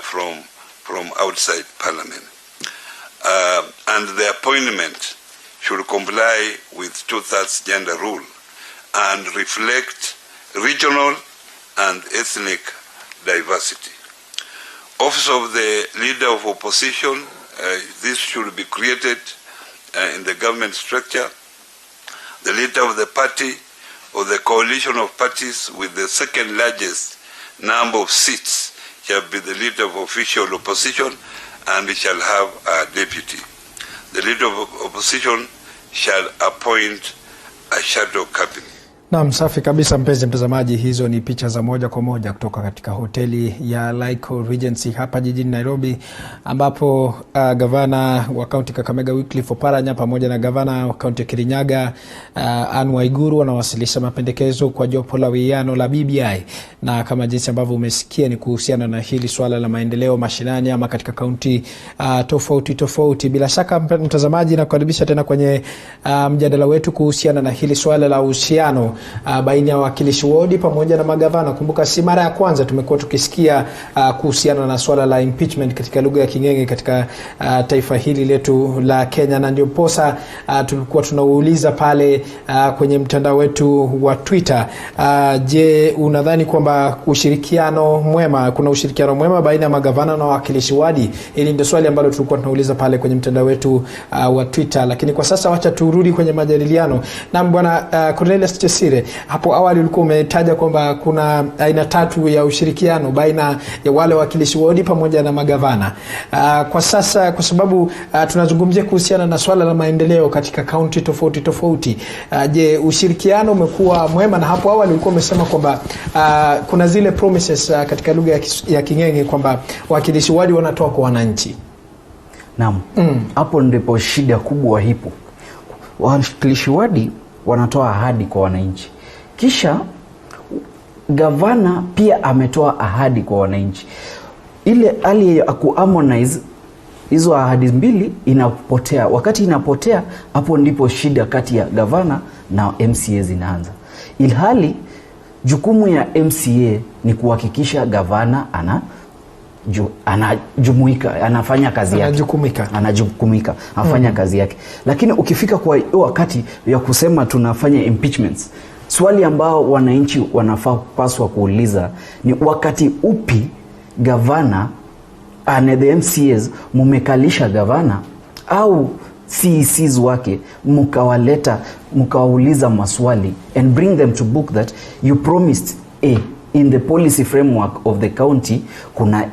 from outside parliament. And the appointment should comply with 2/3 gender rule and reflect regional and ethnic diversity. Office of the Leader of Opposition, this should be created in the government structure. The leader of the party or the coalition of parties with the second largest number of seats shall be the leader of official opposition, and he shall have a deputy. The leader of opposition shall appoint a shadow cabinet. Naam, safi kabisa mpenzi mtazamaji, hizo ni picha za moja kwa moja kutoka katika hoteli ya Laiko Regency hapa jijini Nairobi, ambapo gavana wa kaunti Kakamega Wycliffe Oparanya pamoja na gavana wa kaunti Kirinyaga Anne Waiguru wanawasilisha mapendekezo kwa jopo la wiano la BBI, na kama jinsi ambavyo umesikia ni kuhusiana na hili swala la maendeleo mashinani ama katika kaunti tofauti. Bila shaka mtazamaji, nakukaribisha tena kwenye mjadala wetu kuhusiana na hili swala la uhusiano baina ya wakilishi wodi pamoja na magavana. Kumbuka si mara ya kwanza tumekuwa tukisikia kuhusiana na swala la impeachment katika lugha ya King'enge katika taifa hili letu la Kenya, na ndio posa tulikuwa tunauliza pale kwenye mtandao wetu wa Twitter, je, unadhani kwamba kuna ushirikiano mwema baina ya magavana na wakilishi wadi? Hili ndio swali ambalo tulikuwa tunauliza pale kwenye mtandao wetu wa Twitter, lakini kwa sasa wacha turudi kwenye majadiliano. Na bwana Cornelius Chesire, hapo awali ulikuwa umetaja kwamba kuna aina 3 ya ushirikiano baina ya wale wakilishi wodi pamoja na magavana. Kwa sasa, kwa sababu tunazungumzia kuhusiana na swala la maendeleo katika kaunti tofauti, je, ushirikiano umekuwa mwema? Na hapo awali ulikuwa umesema kwamba kuna zile promises katika lugha ya King'enge kwamba wakilishi wodi wanatoa kwa wananchi. Naam. Hapo ndipo shida kubwa hipo. Wakilishi wadi wanatoa ahadi kwa wananchi, kisha gavana pia ametoa ahadi kwa wananchi. Ile hali ya kuharmonize hizo ahadi mbili inapotea. Wakati inapotea, hapo ndipo shida kati ya gavana na MCA zinaanza. Ilhali jukumu ya MCA ni kuhakikisha gavana anajumuika, anafanya kazi yake. Anajukumika, anafanya kazi yake. Lakini ukifika kwa wakati ya kusema tunafanya impeachments, swali ambao wananchi wanapaswa kuuliza ni wakati upi gavana and the MCAs mumekalisha gavana au CECs wake mukawaleta, mukawauliza maswali and bring them to book that you promised in the policy framework of the county kuna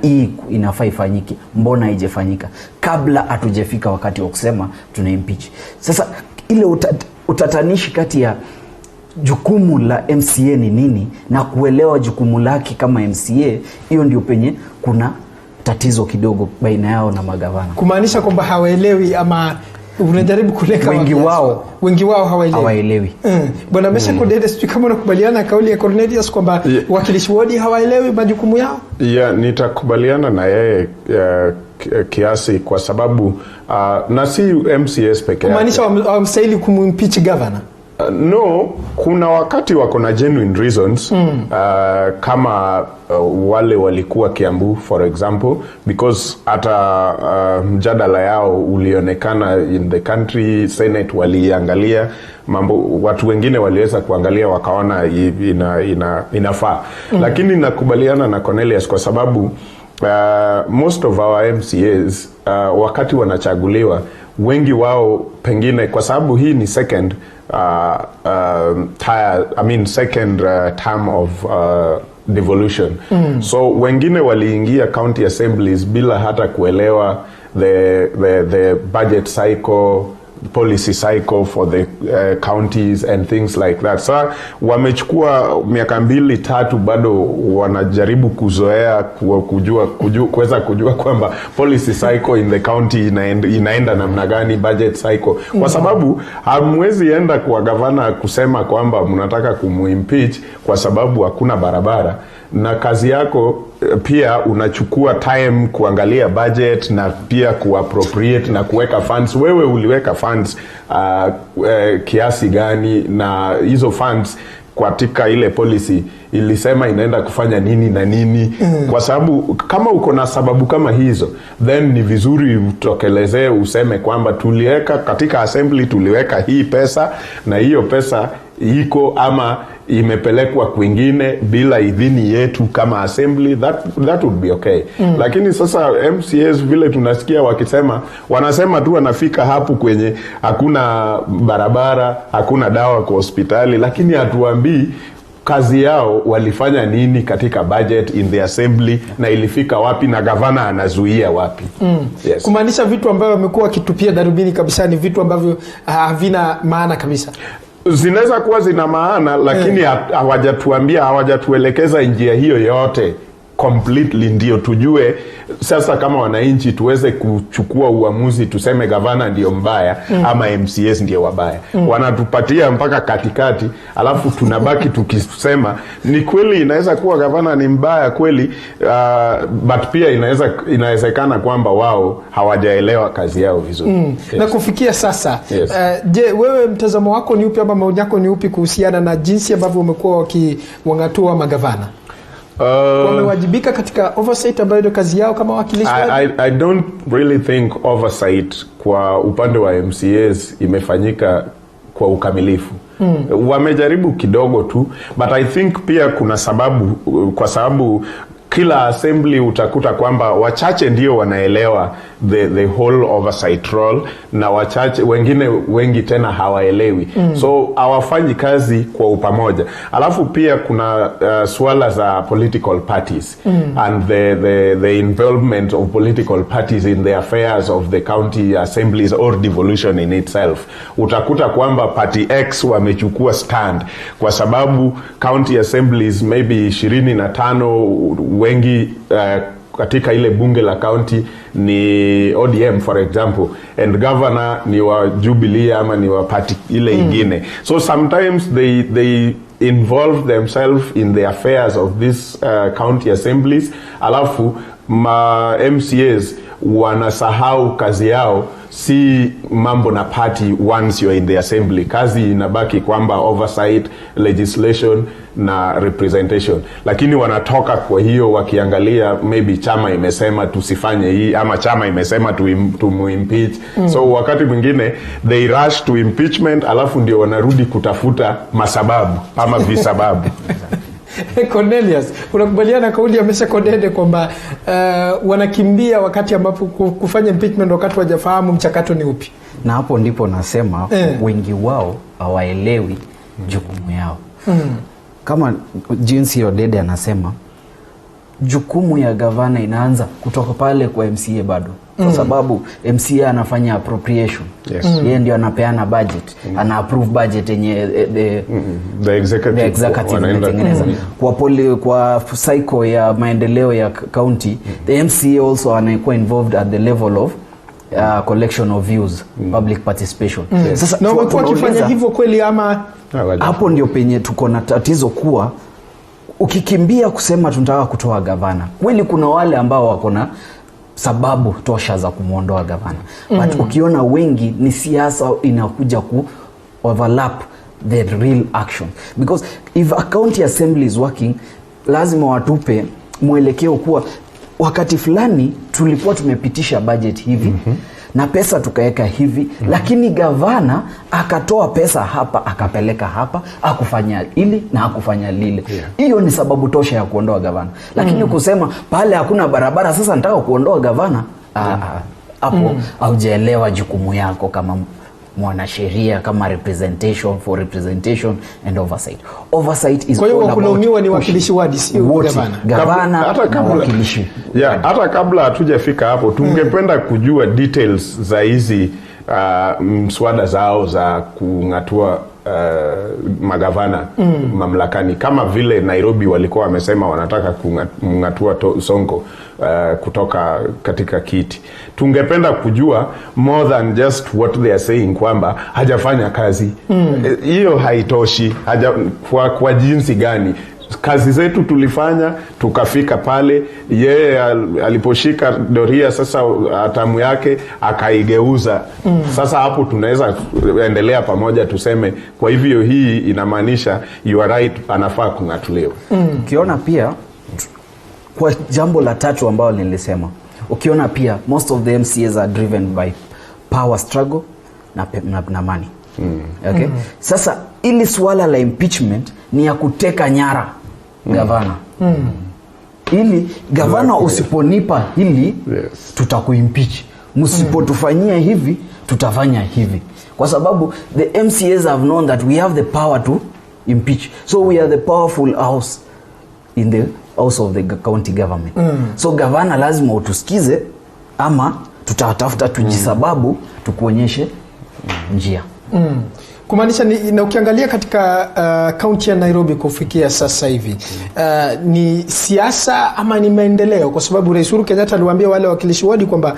inafaa ifanyike, mbona haijafanyika, kabla hatujafika wakati wa kusema tuna impeach. Sasa ile utatanishi kati ya jukumu la MCA ni nini na kuelewa jukumu lake kama MCA, hiyo ndio penye kuna tatizo kidogo baina yao na magavana. Kumaanisha kwamba hawaelewi, ama unajaribu kuleka wengi wao hawaelewi. Bwana Mesha Kodede, sijui kama unakubaliana kauli ya Cornelius kwamba wakilishi wodi hawaelewi majukumu yao? Nitakubaliana na yeye kiasi, kwa sababu na si MCAs pekee. Kumaanisha wamstahili kumimpeach governor? No, kuna wakati wako na genuine reasons, kama wale walikuwa Kiambu for example, because hata mjadala yao ulionekana in the country, Senate waliangalia mambo, watu wengine waliweza kuangalia wakaona inafaa. Lakini nakubaliana na Cornelius kwa sababu most of our MCAs wakati wanachaguliwa, wengi wao pengine kwa sababu hii ni second term of devolution. So wengine waliingia county assemblies bila hata kuelewa the budget cycle, policy cycle for the counties and things like that. So wamechukua miaka 2-3 bado wanajaribu kuzoea kuweza kujua kwamba policy cycle in the county inaenda namna gani, budget cycle. Kwa sababu hamwezi enda kwa gavana kusema kwamba mnataka kumuimpeach kwa sababu hakuna barabara, na kazi yako pia unachukua time kuangalia budget na pia kuappropriate na kuweka funds. Wewe uliweka funds kiasi gani, na hizo funds katika ile policy ilisema inaenda kufanya nini na nini. Kwa sababu kama uko na sababu kama hizo, then ni vizuri utokelezee useme kwamba tuliweka katika assembly, tuliweka hii pesa na hiyo pesa iko ama imepelekwa kwingine bila idhini yetu kama assembly, that would be okay. Lakini sasa MCAs vile tunasikia wakisema, wanasema tu wanafika hapo kwenye hakuna barabara, hakuna dawa kwa hospitali, lakini hatuambii kazi yao walifanya nini katika budget in the assembly na ilifika wapi na gavana anazuia wapi. Yes. Kumaanisha vitu ambavyo wamekuwa kitupia darubini kabisa ni vitu ambavyo havina maana kabisa. Zinaweza kuwa zina maana, lakini hawajatuambia, hawajatuelekeza njia hiyo yote completely ndio tujue sasa kama wananchi tuweze kuchukua uamuzi tuseme gavana ndio mbaya ama MCAs ndio wabaya. Wanatupatia mpaka katikati, alafu tunabaki tukisema ni kweli inaweza kuwa gavana ni mbaya kweli, but pia inawezekana kwamba wao hawajaelewa kazi yao vizuri. Yes. Na kufikia sasa, je, wewe mtazamo wako ni upi ama maoni yako ni upi kuhusiana na jinsi ambavyo umekuwa wakiwangatua magavana? Wamewajibika katika oversight ambayo ndio kazi yao kama wakilishi? I don't really think oversight kwa upande wa MCAs imefanyika kwa ukamilifu. Wamejaribu kidogo tu, but I think pia kuna sababu, kwa sababu kila assembly utakuta kwamba wachache ndio wanaelewa the whole oversight role, na wachache wengi tena hawaelewi. So hawafanyi kazi kwa upamoja. Alafu pia kuna swala za political parties and the involvement of political parties in the affairs of the county assemblies or devolution in itself. Utakuta kwamba party X wamechukua stand kwa sababu county assemblies maybe 25 wengi katika ile bunge la county ni ODM for example, and governor ni wa Jubilee ama ni wa party ile ingine. So sometimes they involve themselves in the affairs of these county assemblies, alafu ma MCAs wanasahau kazi yao, si mambo na party once you're in the assembly. Kazi inabaki kwamba oversight, legislation na representation. Lakini wanatoka kwa hiyo wakiangalia maybe chama imesema tusifanye hii ama chama imesema tumuimpeach. So wakati mwingine they rush to impeachment, alafu ndio wanarudi kutafuta masababu ama visababu. Cornelius, unakubaliana kauli ya Mesha Kodede kwamba wanakimbia wakati ambapo kufanya impeachment wakati wajafahamu mchakato ni upi? Na hapo ndipo nasema wengi wao hawaelewi jukumu yao. Kama jinsi Odede anasema, jukumu ya gavana inaanza kutoka pale kwa MCA bado. Kwa sababu MCA anafanya appropriation. Yeye ndio anapeana budget, ana approve budget yenye the executive anatengeneza. Kwa cycle ya maendeleo ya county, the MCA also anakuwa involved at the level of collection of views, public participation. Sasa na watu wakifanya hivyo kweli ama hapo ndio penye tuko na tatizo kuwa ukikimbia kusema tunataka kutoa gavana. Kweli kuna wale ambao wako na sababu tosha za kumuondoa gavana. But ukiona wengi ni siasa inakuja ku overlap the real action. Because if a county assembly is working, lazima watupe mwelekeo kuwa wakati fulani tulikuwa tumepitisha budget hivi na pesa tukaweka hivi, lakini gavana akatoa pesa hapa akapeleka hapa, akufanya ili na akufanya lile. Hiyo ni sababu tosha ya kuondoa gavana. Lakini kusema pale hakuna barabara sasa nataka kuondoa gavana, hapo haujaelewa jukumu yako kama mwanasheria, kama representation for representation and oversight. Oversight is kwa hiyo kulaumiwa ni wakilishi wadi, sio gavana. Gavana na wakilishi. Hata kabla hatujafika hapo tungependa kujua details za hizi mswada zao za kungatua magavana mamlakani, kama vile Nairobi walikuwa wamesema wanataka kungatua Sonko kutoka katika kiti. Tungependa kujua more than just what they are saying kwamba hajafanya kazi. Hiyo haitoshi. Kwa jinsi gani? Kazi zetu tulifanya tukafika pale, yeye aliposhika doria sasa atamu yake akaigeuza. Sasa hapo tunaweza endelea pamoja tuseme kwa hivyo hii inamaanisha you are right, anafaa kungatuliwa. Ukiona pia kwa jambo la tatu ambalo nilisema, ukiona pia most of the MCAs are driven by power struggle na money. Okay? Sasa ili swala la impeachment ni ya kuteka nyara gavana. Ili gavana usiponipa hili tutakuimpeach, msipotufanyia hivi tutafanya hivi. Kwa sababu the MCAs have known that we have the power to impeach. So we are the powerful house in the house of the county government. So gavana lazima utusikize ama tutatafuta tujisababu tukuonyeshe njia. Kumaanisha na ukiangalia katika county ya Nairobi kufikia sasa hivi ni siasa ama ni maendeleo? Kwa sababu Rais Uhuru Kenyatta aliwaambia wale wakilishi wadi kwamba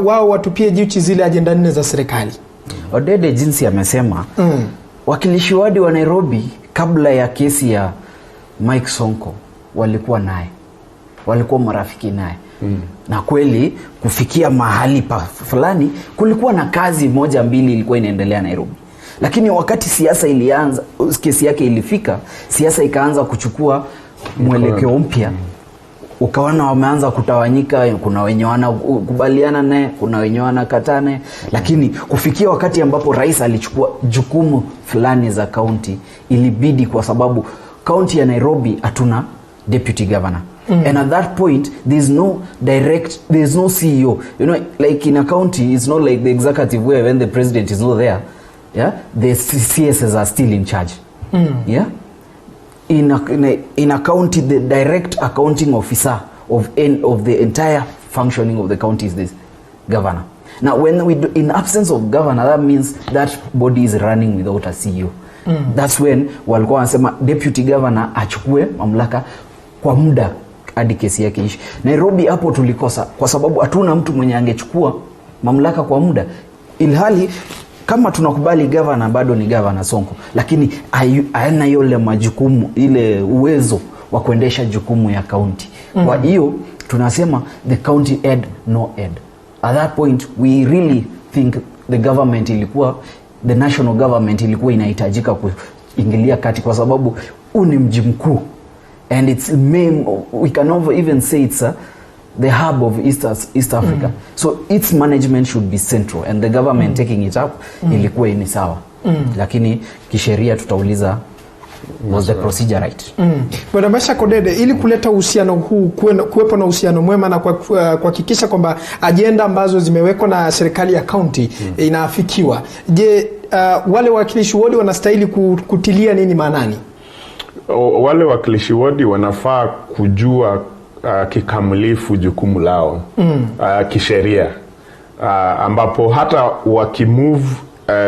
wao watupie jicho zile ajenda 4 za serikali. Odede jinsi amesema, wakilishi wadi wa Nairobi kabla ya kesi ya Mike Sonko walikuwa naye, walikuwa marafiki naye. Na kweli kufikia mahali fulani kulikuwa na kazi moja mbili ilikuwa inaendelea Nairobi. Lakini wakati siasa ilianza, kesi yake ilifika, siasa ikaanza kuchukua mwelekeo mpya. Ukaona wameanza kutawanyika, kuna wenye wanakubaliana naye, kuna wenye wanakatana. Lakini kufikia wakati ambapo rais alichukua jukumu fulani za county, ilibidi kwa sababu county ya Nairobi hatuna deputy governor. And at that point there's no CEO. You know, like in a county it's not like the executive where when the president is not there, the CSs are still in charge. In a county the direct accounting officer of the entire functioning of the county is this governor. Now when we do, in absence of governor, that means that body is running without a CEO. That's when walikuwa wanasema deputy governor achukue mamlaka kwa muda hadi kesi yake ishi. Nairobi hapo tulikosa kwa sababu hatuna mtu mwenye angechukua mamlaka kwa muda. Ilhali kama tunakubali governor bado ni governor Sonko, lakini hana yule majukumu, ile uwezo wa kuendesha jukumu ya county. Kwa hiyo tunasema the county head no head. At that point we really think the national government ilikuwa inahitajika kuingilia kati, kwa sababu ni mji mkuu, and it's we can even say it's the hub of East Africa. So its management should be central, and the government taking it up ilikuwa ni sawa. Lakini kisheria tutauliza, was the procedure right? Bwana Basha Kodede, ili kuleta uhusiano huu, kuwepo na uhusiano mwema na kuhakikisha kwamba ajenda ambazo zimewekwa na serikali ya county inaafikiwa, je, wale wakilishi wodi wanastahili kutilia nini maanani? Wale wakilishi wodi wanafaa kujua kikamilifu jukumu lao kisheria, ambapo hata wakimove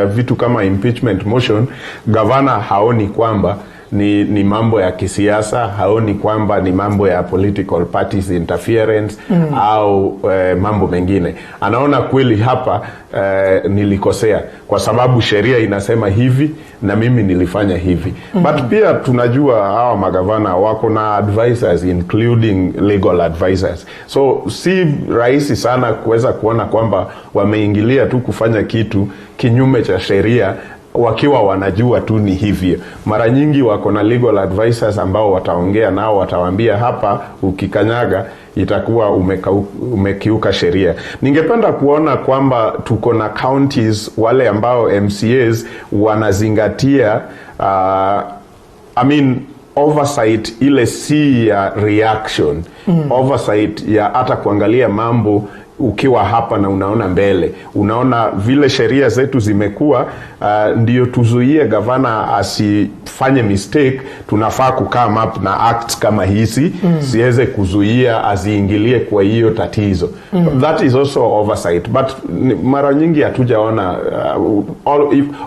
vitu kama impeachment motion, governor haoni kwamba ni mambo ya kisiasa, haoni kwamba ni mambo ya political parties interference au mambo mengine. Anaona kweli hapa nilikosea kwa sababu sheria inasema hivi na mimi nilifanya hivi. But pia tunajua hawa magavana wako na advisors, including legal advisors. So si rahisi sana kuweza kuona kwamba wameingilia tu kufanya kitu kinyume cha sheria wakiwa wanajua tu ni hivyo. Mara nyingi wako na legal advisors ambao wataongea nao, watawaambia hapa ukikanyaga itakuwa umekiuka sheria. Ningependa kuona kwamba tuko na counties wale ambao MCAs wanazingatia oversight, ile si ya reaction, oversight ya hata kuangalia mambo ukiwa hapa na unaona mbele. Unaona vile sheria zetu zimekuwa, ndio tuzuie gavana asifanye mistake, tunafaa kukama up na acts kama hizi, siweze kuzuia aziingilie kwa hiyo tatizo. That is also oversight. But mara nyingi hatujaona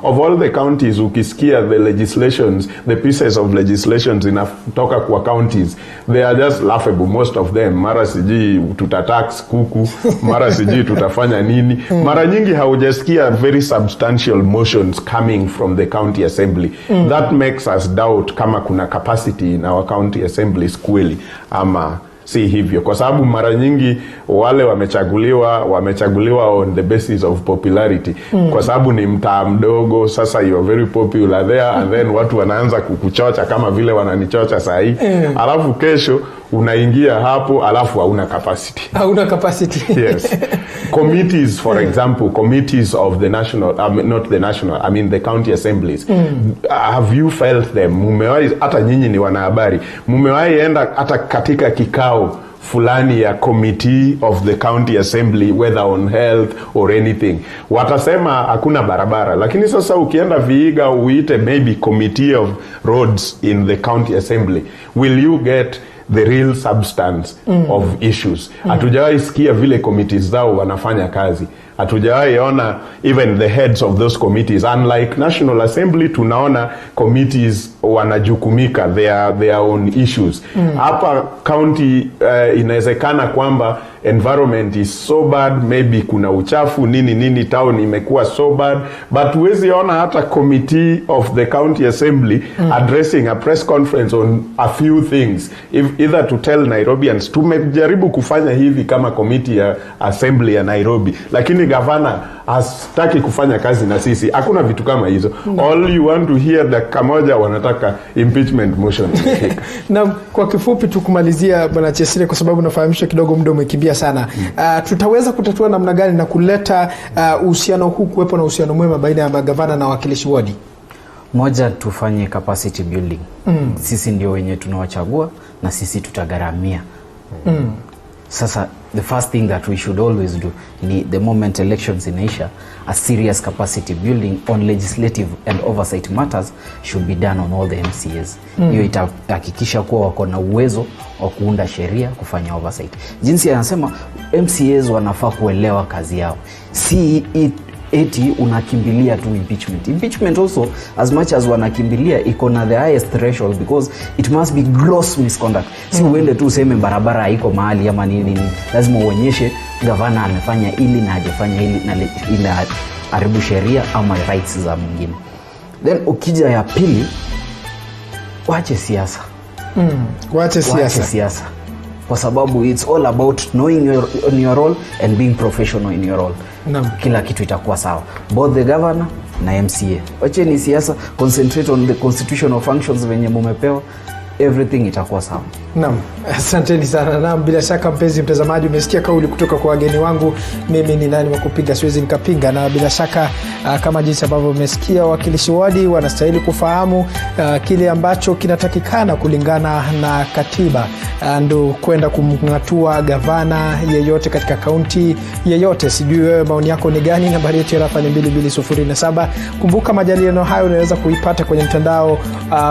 of all the counties, ukisikia the legislations, the pieces of legislations inatoka kwa counties, they are just laughable, most of them. Mara siji tutatax kuku, mara siji tutafanya nini. Mara nyingi haujasikia very substantial motions coming from the county assembly. That makes us doubt kama kuna capacity in our county assemblies kweli ama si hivyo, kwa sababu mara nyingi wale wamechaguliwa on the basis of popularity. Kwa sababu ni mtaa mdogo, sasa you are very popular there, and then watu wanaanza kukuchocha kama vile wananichocha saa hii. Alafu kesho unaingia hapo, alafu hauna capacity. Yes. Committees, for example, committees of the national, not the national, I mean the county assemblies. Have you felt them? Mumewahi, hata nyinyi ni wanahabari, mumewahi enda hata katika kikao fulani ya committee of the county assembly, whether on health or anything? Watasema hakuna barabara, lakini sasa ukienda Vihiga uite maybe committee of roads in the county assembly, will you get the real substance of issues? Hatujawahi sikia vile committees zao wanafanya kazi. Hatujawahi ona even the heads of those committees. Unlike National Assembly, tunaona committees wanajukumika their own issues. Hapa county inawezekana kwamba environment is so bad, maybe kuna uchafu nini, town imekuwa so bad, but huwezi ona hata committee of the county assembly addressing a press conference on a few things, either to tell Nairobians tumejaribu kufanya hivi kama committee ya assembly ya Nairobi, lakini governor hastaki kufanya kazi na sisi. Hakuna vitu kama hizo. All you want to hear, dakika moja wanataka impeachment motion. Na kwa kifupi tukumalizia Bwana Chesire, kwa sababu nafahamishwa kidogo muda umekimbia sana. Tutaweza kutatua namna gani na kuleta uhusiano huu, kuwepo na uhusiano mwema baina ya magavana na wakilishi wadi? Moja, tufanye capacity building. Sisi ndio wenye tunawachagua na sisi tutagharamia. Sasa the first thing that we should always do ni the moment elections inaisha, a serious capacity building on legislative and oversight matters should be done on all the MCAs. Hiyo itahakikisha kuwa wako na uwezo wa kuunda sheria, kufanya oversight. Jinsi anasema MCAs wanafaa kuelewa kazi yao, si eti unakimbilia tu impeachment also, as much as wanakimbilia, iko na the highest threshold, because it must be gross misconduct. Si uende tu useme barabara haiko mahali ama nini. Lazima uonyeshe gavana amefanya ili na hajafanya ili na ila haribu sheria ama rights za mwingine. Then ukija ya pili, wache siasa. Wache siasa. Kwa sababu it's all about knowing your role and being professional in your role. Kila kitu itakuwa sawa. Both the governor na MCA. Wache ni siasa, concentrate on the constitutional functions venye mumepewa, everything itakuwa sawa. Naam, asanteni sana. Naam, bila shaka mpenzi mtazamaji, umesikia kauli kutoka kwa wageni wangu. Mimi ni nani wa kupiga, siwezi nikapinga, na bila shaka kama jinsi ambavyo umesikia, wakilishi wadi wanastahili kufahamu kile ambacho kinatakikana kulingana na katiba, ndo kwenda kumngatua gavana yeyote katika kaunti yeyote. Sijui wewe maoni yako ni gani? Nambari yetu ya rafa ni 22007. Kumbuka majadiliano hayo unaweza kuipata kwenye mtandao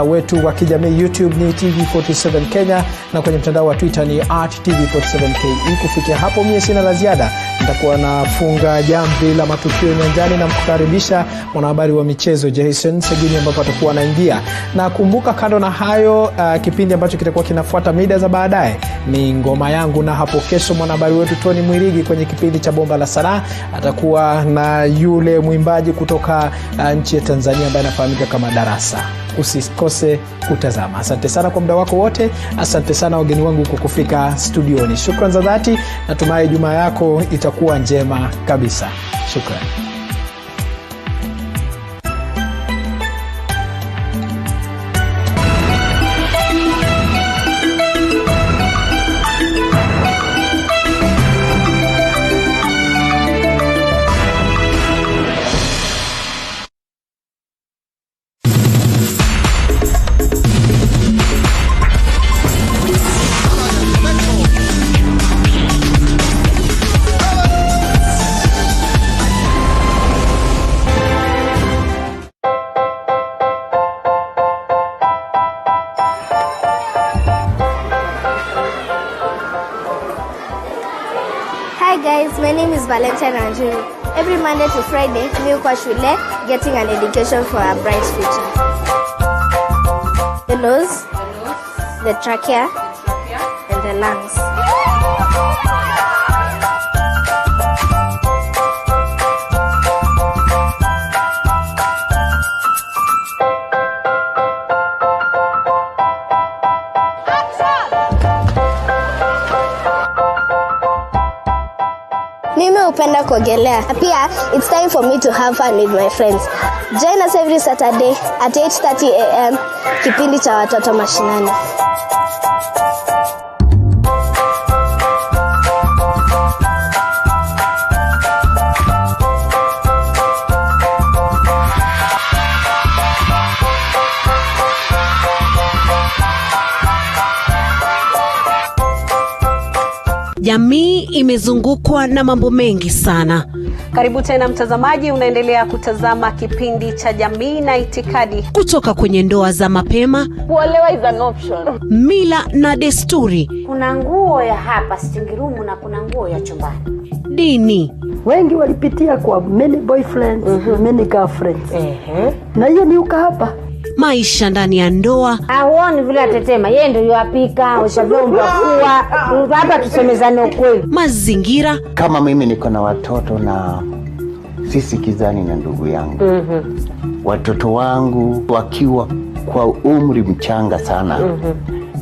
wetu wa kijamii. YouTube ni TV47 Kenya, na kwenye mtandao wa Twitter ni @TV47KE. Kufikia hapo mimi sina la ziada. Nitakuwa nafunga jamvi la Matukio Nyanjani na mkukaribisha mwanahabari wa michezo Jason Segini ambapo atakuwa anaingia. Na kumbuka, kando na hayo, kipindi ambacho kitakuwa kinafuata mida za baadaye ni ngoma yangu, na hapo kesho mwanahabari wetu Tony Mwirigi kwenye kipindi cha Bomba la Sanaa atakuwa na yule mwimbaji kutoka nchi ya Tanzania ambaye anafahamika kama Darasa. Usikose kutazama. Asante sana kwa muda wako wote. Asante sana wageni wangu kwa kufika studioni. Shukrani za dhati. Natumai Jumaa yako itakuwa njema kabisa. Shukrani. Hi guys, my name is Valentine Anjuru. Every Monday to Friday, we watch Shule, getting an education for a bright future. The nose, the trachea, and the lungs. Mimi hupenda kuogelea. Pia, it's time for me to have fun with my friends. Join us every Saturday at 8:30 a.m. kipindi cha watoto mashinani. Jamii imezungukwa na mambo mengi sana. Karibu tena mtazamaji, unaendelea kutazama kipindi cha Jamii na Itikadi. Kutoka kwenye ndoa za mapema, kuolewa is an option, mila na desturi, kuna nguo ya hapa sitting room na kuna nguo ya chumbani, dini. Wengi walipitia kwa many boyfriends, many girlfriends. Na hiyo ni ukahaba. Maisha ndani ya ndoa. Hauoni vile atetema, yeye ndio yapika, ushavyomba kuwa, hapa tusemezane ukweli. Mazingira. Kama mimi niko na watoto na sisi kizani na ndugu yangu. Watoto wangu wakiwa kwa umri mchanga sana.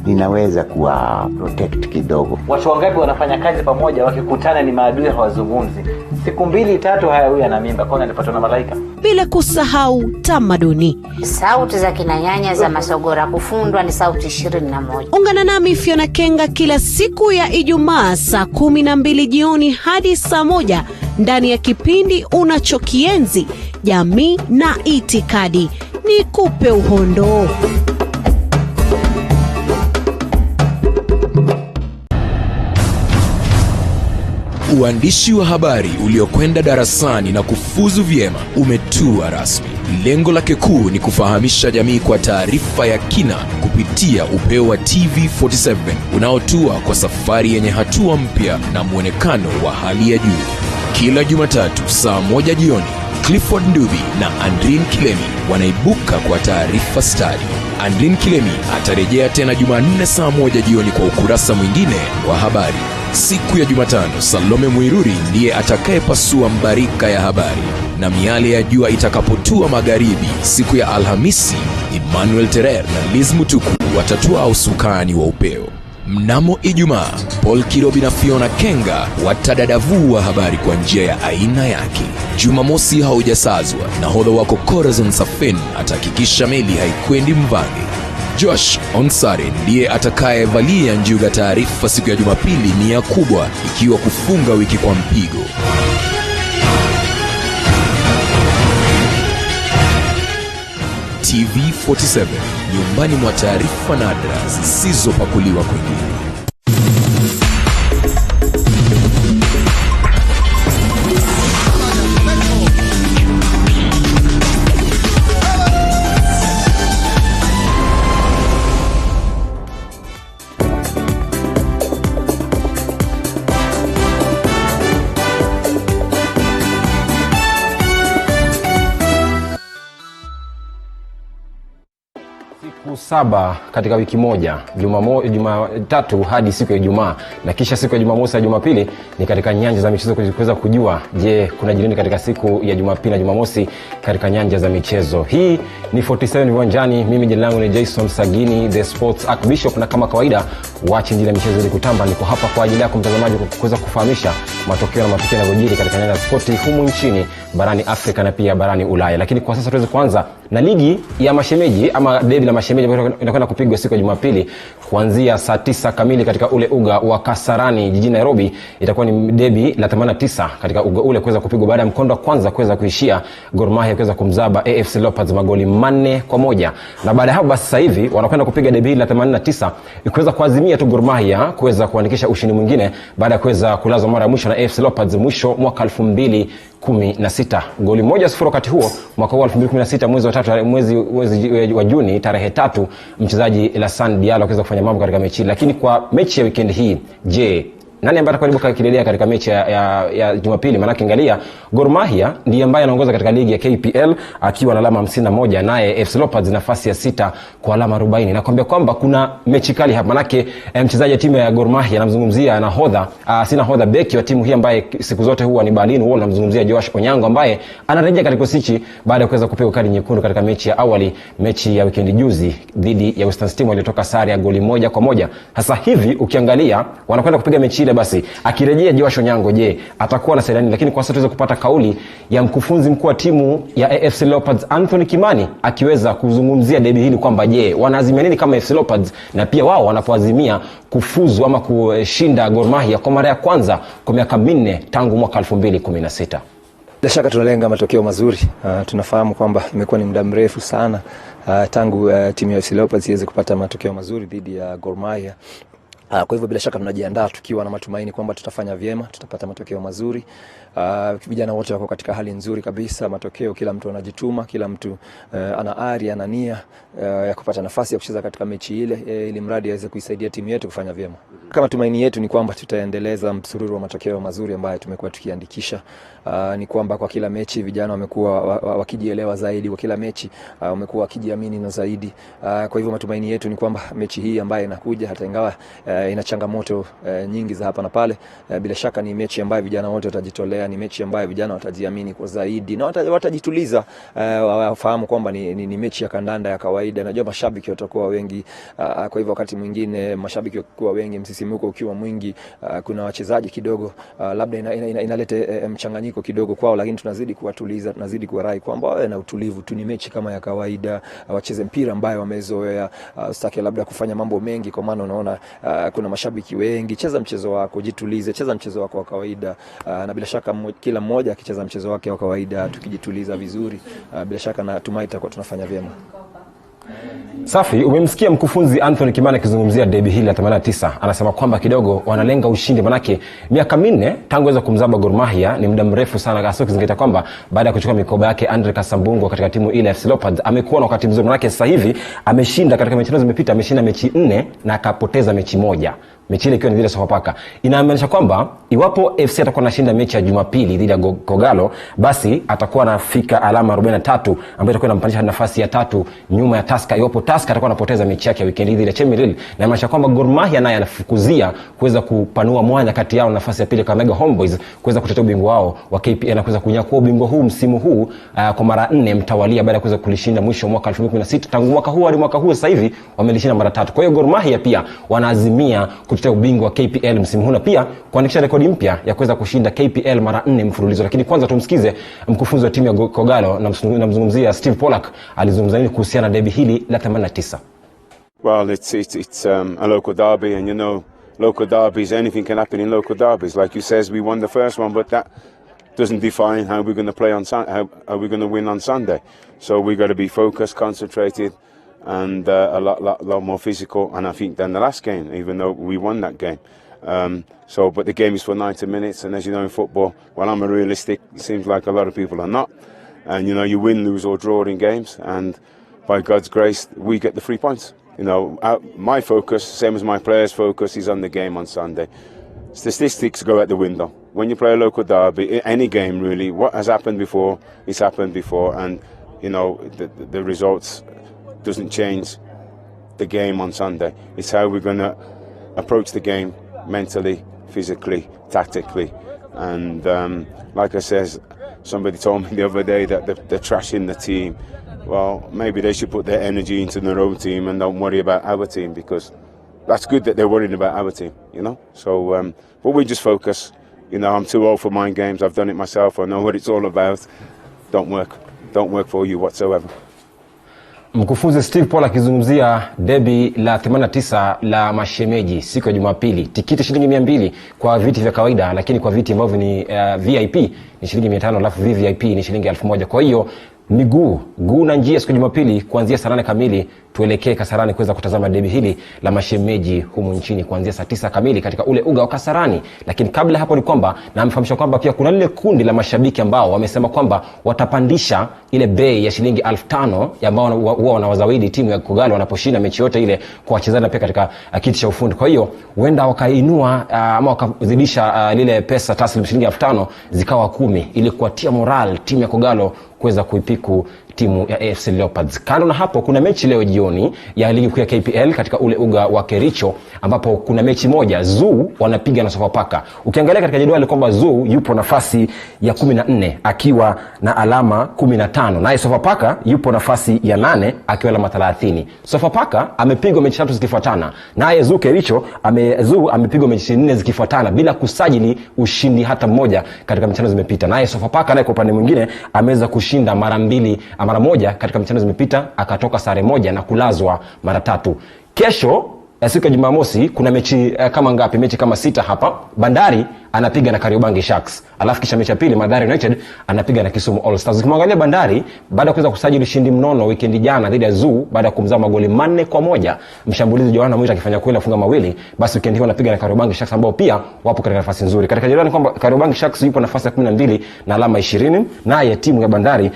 Ninaweza kuwa protect kidogo. Watu wangapi wanafanya kazi pamoja, wakikutana ni maadui, hawazungumzi. Siku 2-3 haya huyu ana mimba, kwa nini alipatwa na malaika? Bila kusahau tamaduni. Sauti za kina nyanya za masogora kufundwa ni sauti 21. Ungana nami Fiona Kenga kila siku ya Ijumaa saa 12 jioni hadi saa 1 ndani ya kipindi unachokienzi, Jamii na Itikadi. Nikupe uhondo. Uandishi wa habari uliokwenda darasani na kufuzu vyema umetua rasmi. Lengo lake kuu ni kufahamisha jamii kwa taarifa ya kina kupitia upeo wa TV47 unaotua kwa safari yenye hatua mpya na muonekano wa hali ya juu. Kila Jumatatu saa 1 jioni, Clifford Ndubi na Andrin Kilemi wanaibuka kwa taarifa stadi. Andrin Kilemi atarejea tena Jumanne saa 1 jioni kwa ukurasa mwingine wa habari. Siku ya Jumatano, Salome Mwiruri ndiye atakayepasua mbarika ya habari, na miale ya jua itakapotua magharibi. Siku ya Alhamisi, Emmanuel Terer na Liz Mutuku watatua usukani wa upeo. Mnamo Ijumaa, Paul Kirobi na Fiona Kenga watadadavua habari kwa njia ya aina yake. Jumamosi haujasazwa, nahodha wako Corazon Safen atahakikisha meli haikwendi mvange. Josh Onsare ndiye atakayevalia njuga. Taarifa siku ya Jumapili ni ya kubwa, ikiwa kufunga wiki kwa mpigo. TV47, nyumbani mwa taarifa nadra zisizopakuliwa kwingine. Siku 7 katika wiki moja, Jumatatu hadi siku ya Ijumaa, na kisha siku ya Jumamosi na Jumapili ni katika nyanja za michezo kuweza kujua je kuna jilini katika siku ya Jumapili na Jumamosi katika nyanja za michezo. Hii ni 47 viwanjani. Mimi jina langu ni Jason Sagini, the sports archbishop, na kama kawaida wachi njia michezo ili kutamba. Niko hapa kwa ajili yako mtazamaji kuweza kufahamisha matokeo na matukio yanayojiri katika nyanja za spoti humu nchini, barani Afrika na pia barani Ulaya. Lakini kwa sasa tuweze kuanza na ligi ya mashemeji ama derby la mashemeji ambayo inakwenda kupigwa siku ya Jumapili kuanzia saa 9 kamili katika ule uga wa Kasarani jijini Nairobi. Itakuwa ni derby la 89 katika uga ule kuweza kupigwa baada ya mkondo wa kwanza kuweza kuishia Gor Mahia kuweza kumzaba AFC Leopards magoli 4-1. Na baada ya hapo basi sasa hivi wanakwenda kupiga derby la 89 ikiweza kuazimia tu Gor Mahia kuweza kuandikisha ushindi mwingine baada ya kuweza kulazwa mara ya mwisho na AFC Leopards mwisho mwaka 2016 goli 1-0. Wakati huo mwaka 2016 mwezi wa Juni tarehe 3 mchezaji Lassane Diallo akaweza kufanya mambo katika mechi. Lakini kwa mechi ya weekend hii, je, nani ambaye atakuwa kilelea katika mechi ya Jumapili? Maana angalia, Gor Mahia ndiye ambaye anaongoza katika ligi ya KPL akiwa na alama 51, naye AFC Leopards nafasi ya 6 kwa alama 40. Nakwambia kwamba kuna mechi kali hapa. Maana mchezaji wa timu ya Gor Mahia anamzungumzia nahodha, nahodha beki wa timu hii ambaye siku zote huwa ni Berlin Wall, anamzungumzia Josh Onyango ambaye anarejea katika kikosi baada ya kuweza kupewa kadi nyekundu katika mechi ya awali, mechi ya weekend juzi dhidi ya Western Stima waliotoka sare ya goli 1-1. Sasa hivi ukiangalia wanakwenda kupiga mechi ile, basi akirejea Josh Onyango, je atakuwa na saidani? Lakini kwa sasa tuweze kupata kauli ya mkufunzi mkuu wa timu ya AFC Leopards Anthony Kimani akiweza kuzungumzia derby hili kwamba je wanaazimia nini kama AFC Leopards, na pia wao wanapoazimia kufuzu ama kushinda Gor Mahia kwa mara ya kwanza kwa miaka 4 tangu mwaka 2016. Bila shaka tunalenga matokeo mazuri. Tunafahamu kwamba imekuwa ni muda mrefu sana tangu timu ya AFC Leopards iweze kupata matokeo mazuri dhidi ya Gor Mahia. Kwa hivyo bila shaka tunajiandaa tukiwa na matumaini kwamba tutafanya vyema, tutapata matokeo mazuri. Vijana wote wako katika hali nzuri kabisa, matokeo kila mtu anajituma, kila mtu ana ari, ana nia ya kupata nafasi ya kucheza katika mechi ile ili mradi aweze kuisaidia timu yetu kufanya vyema. Kama tumaini yetu ni kwamba tutaendeleza msururu wa matokeo mazuri ambayo tumekuwa tukiandikisha. Ni kwamba kwa kila mechi vijana wamekuwa wakijielewa zaidi, kwa kila mechi wamekuwa wakijiamini na zaidi. Kwa hivyo matumaini yetu ni kwamba mechi hii ambayo inakuja, hata ingawa ina changamoto nyingi za hapa na pale, bila shaka ni mechi ambayo vijana wote watajitolea, ni mechi ambayo vijana watajiamini kwa zaidi na watajituliza, wafahamu kwamba ni mechi ya kandanda ya kawaida. Najua mashabiki watakuwa wengi, kwa hivyo wakati mwingine mashabiki wakiwa wengi, msisimuko ukiwa mwingi, kuna wachezaji kidogo labda inaleta mchanganyiko kidogo kwao, lakini tunazidi kuwatuliza, tunazidi kuwarai kwamba wawe na utulivu tu, ni mechi kama ya kawaida, wacheze mpira ambayo wamezoea, usitake labda kufanya mambo mengi, kwa maana unaona kuna mashabiki wengi. Cheza mchezo wako, jitulize, cheza mchezo wako wa kawaida, na bila shaka kila mmoja akicheza mchezo wake wa kawaida, tukijituliza vizuri, bila shaka na tumaini tutakuwa tunafanya vyema. Safi, umemsikia mkufunzi Anthony Kimani akizungumzia derby hili la 89. Anasema kwamba kidogo wanalenga ushindi, manake miaka 4 tangu waweza kumzaba Gor Mahia ni muda mrefu sana, hasa ukizingatia kwamba baada ya kuchukua mikoba yake Andre Kasambungo katika timu ile ya AFC Leopards amekuwa na wakati mzuri, manake sasa hivi ameshinda katika mechi zilizopita, ameshinda mechi 4 na akapoteza mechi 1. mechi ile ikiwa ni dhidi ya Sofapaka. Inamaanisha kwamba iwapo FC atakuwa anashinda mechi ya Jumapili dhidi ya Kogalo, basi atakuwa anafika alama 43 ambayo itakuwa inampanisha nafasi ya 3 nyuma ya Tusker. Iwapo Tusker atakuwa anapoteza mechi yake ya weekend dhidi ya Chemelil, na inamaanisha kwamba Gor Mahia naye anafukuzia kuweza kupanua mwanya kati yao nafasi ya pili kwa Mega Homeboys kuweza kutetea ubingwa wao wa KPL na kuweza kunyakua ubingwa huu msimu huu kwa mara 4 mtawalia baada ya kuweza kulishinda mwisho mwaka 2016. Tangu mwaka huu hadi mwaka huu sasa hivi wamelishinda mara 3. Kwa hiyo Gor Mahia pia wanaazimia kutetea ubingwa wa KPL msimu huu na pia kuandikisha rekodi mpya ya kuweza kushinda KPL mara 4 mfululizo. Lakini kwanza tumsikize mkufunzi wa timu ya Kogalo na mzungumzia Steve Pollack alizungumza nini kuhusiana na derby hili la 89. Well, it's a local derby, and you know, local derbies, anything can happen in local derbies. Like you says, we won the first one, but that doesn't define how we're going to play on how we're going to win on Sunday. So we got to be focused, concentrated, and a lot more physical. And I think than the last game, even though we won that game. But the game is for 90 minutes, and as you know in football, well, I'm a realistic. It seems like a lot of people are not, and you know, you win, lose, or draw in games, and by God's grace, we get the 3 points. You know, my focus, same as my players' focus, is on the game on Sunday. Statistics go out the window. When you play a local derby, any game really, what has happened before, it's happened before, and you know, the results doesn't change the game on Sunday. It's how we're going to approach the game mentally, physically, tactically. And like I says, somebody told me the other day that they're trashing the team. Well, maybe they should put their energy into their own team and don't worry about our team, because that's good that they're worrying about our team, you know. So, but we just focus. You know, I'm too old for mind games. I've done it myself. I know what it's all about. Don't work for you whatsoever. Mkufunzi Steve Paul akizungumzia derby la 89 la mashemeji siku ya Jumapili. Tikiti shilingi 200 kwa viti vya kawaida, lakini kwa viti ambavyo ni VIP ni shilingi 500, alafu VVIP ni shilingi 1000. Kwa hiyo miguu na njia siku ya Jumapili kuanzia saa 8 kamili tuelekee Kasarani kuweza kutazama derby hili la mashemeji humu nchini kuanzia saa 9 kamili katika ule uga wa Kasarani. Lakini kabla hapo ni kwamba na amefahamisha kwamba pia kuna lile kundi la mashabiki ambao wamesema kwamba watapandisha ile bei ya shilingi 1500 ambao huwa wanawazawidi timu ya Kogalo wanaposhinda mechi yote ile kwa wachezaji pia katika kiti cha ufundi. Kwa hiyo huenda wakainua ama wakazidisha lile pesa taslim shilingi 1500 zikawa 10 ili kuatia moral timu ya Kogalo kuweza kuipiku timu ya AFC Leopards. Kando na hapo kuna mechi leo jioni ya ligi kuu ya KPL katika ule uga wa Kericho, ambapo kuna mechi moja Zoo wanapiga na Sofapaka. Ukiangalia katika jedwali kwamba Zoo yupo nafasi ya 14 akiwa na alama 15, naye Sofapaka yupo nafasi ya 8 akiwa na alama 30. Sofapaka amepigwa mechi 3 zikifuatana, naye Zoo Kericho amepigwa mechi 4 zikifuatana bila kusajili ushindi hata mmoja katika michezo zimepita. Naye Sofapaka naye kwa upande mwingine ameweza kushinda mara moja katika michezo zimepita, akatoka sare moja na kulazwa mara 3. Kesho siku ya Jumamosi kuna mechi kama ngapi? Mechi kama 6 hapa. Bandari anapiga na Kariobangi Sharks. Alafu kisha mechi ya pili Mathare United anapiga na Kisumu All Stars. Ukimwangalia Bandari baada ya kuweza kusajili ushindi mnono weekend jana dhidi ya Zoo baada ya kumzaa magoli 4-1, mshambulizi Joanna Mwita akifanya kweli afunga mawili, basi weekend hii anapiga na Kariobangi Sharks ambao pia wapo katika nafasi nzuri. Katika jedwali kwamba Kariobangi Sharks yupo nafasi ya 12 na alama 20, naye timu ya Bandari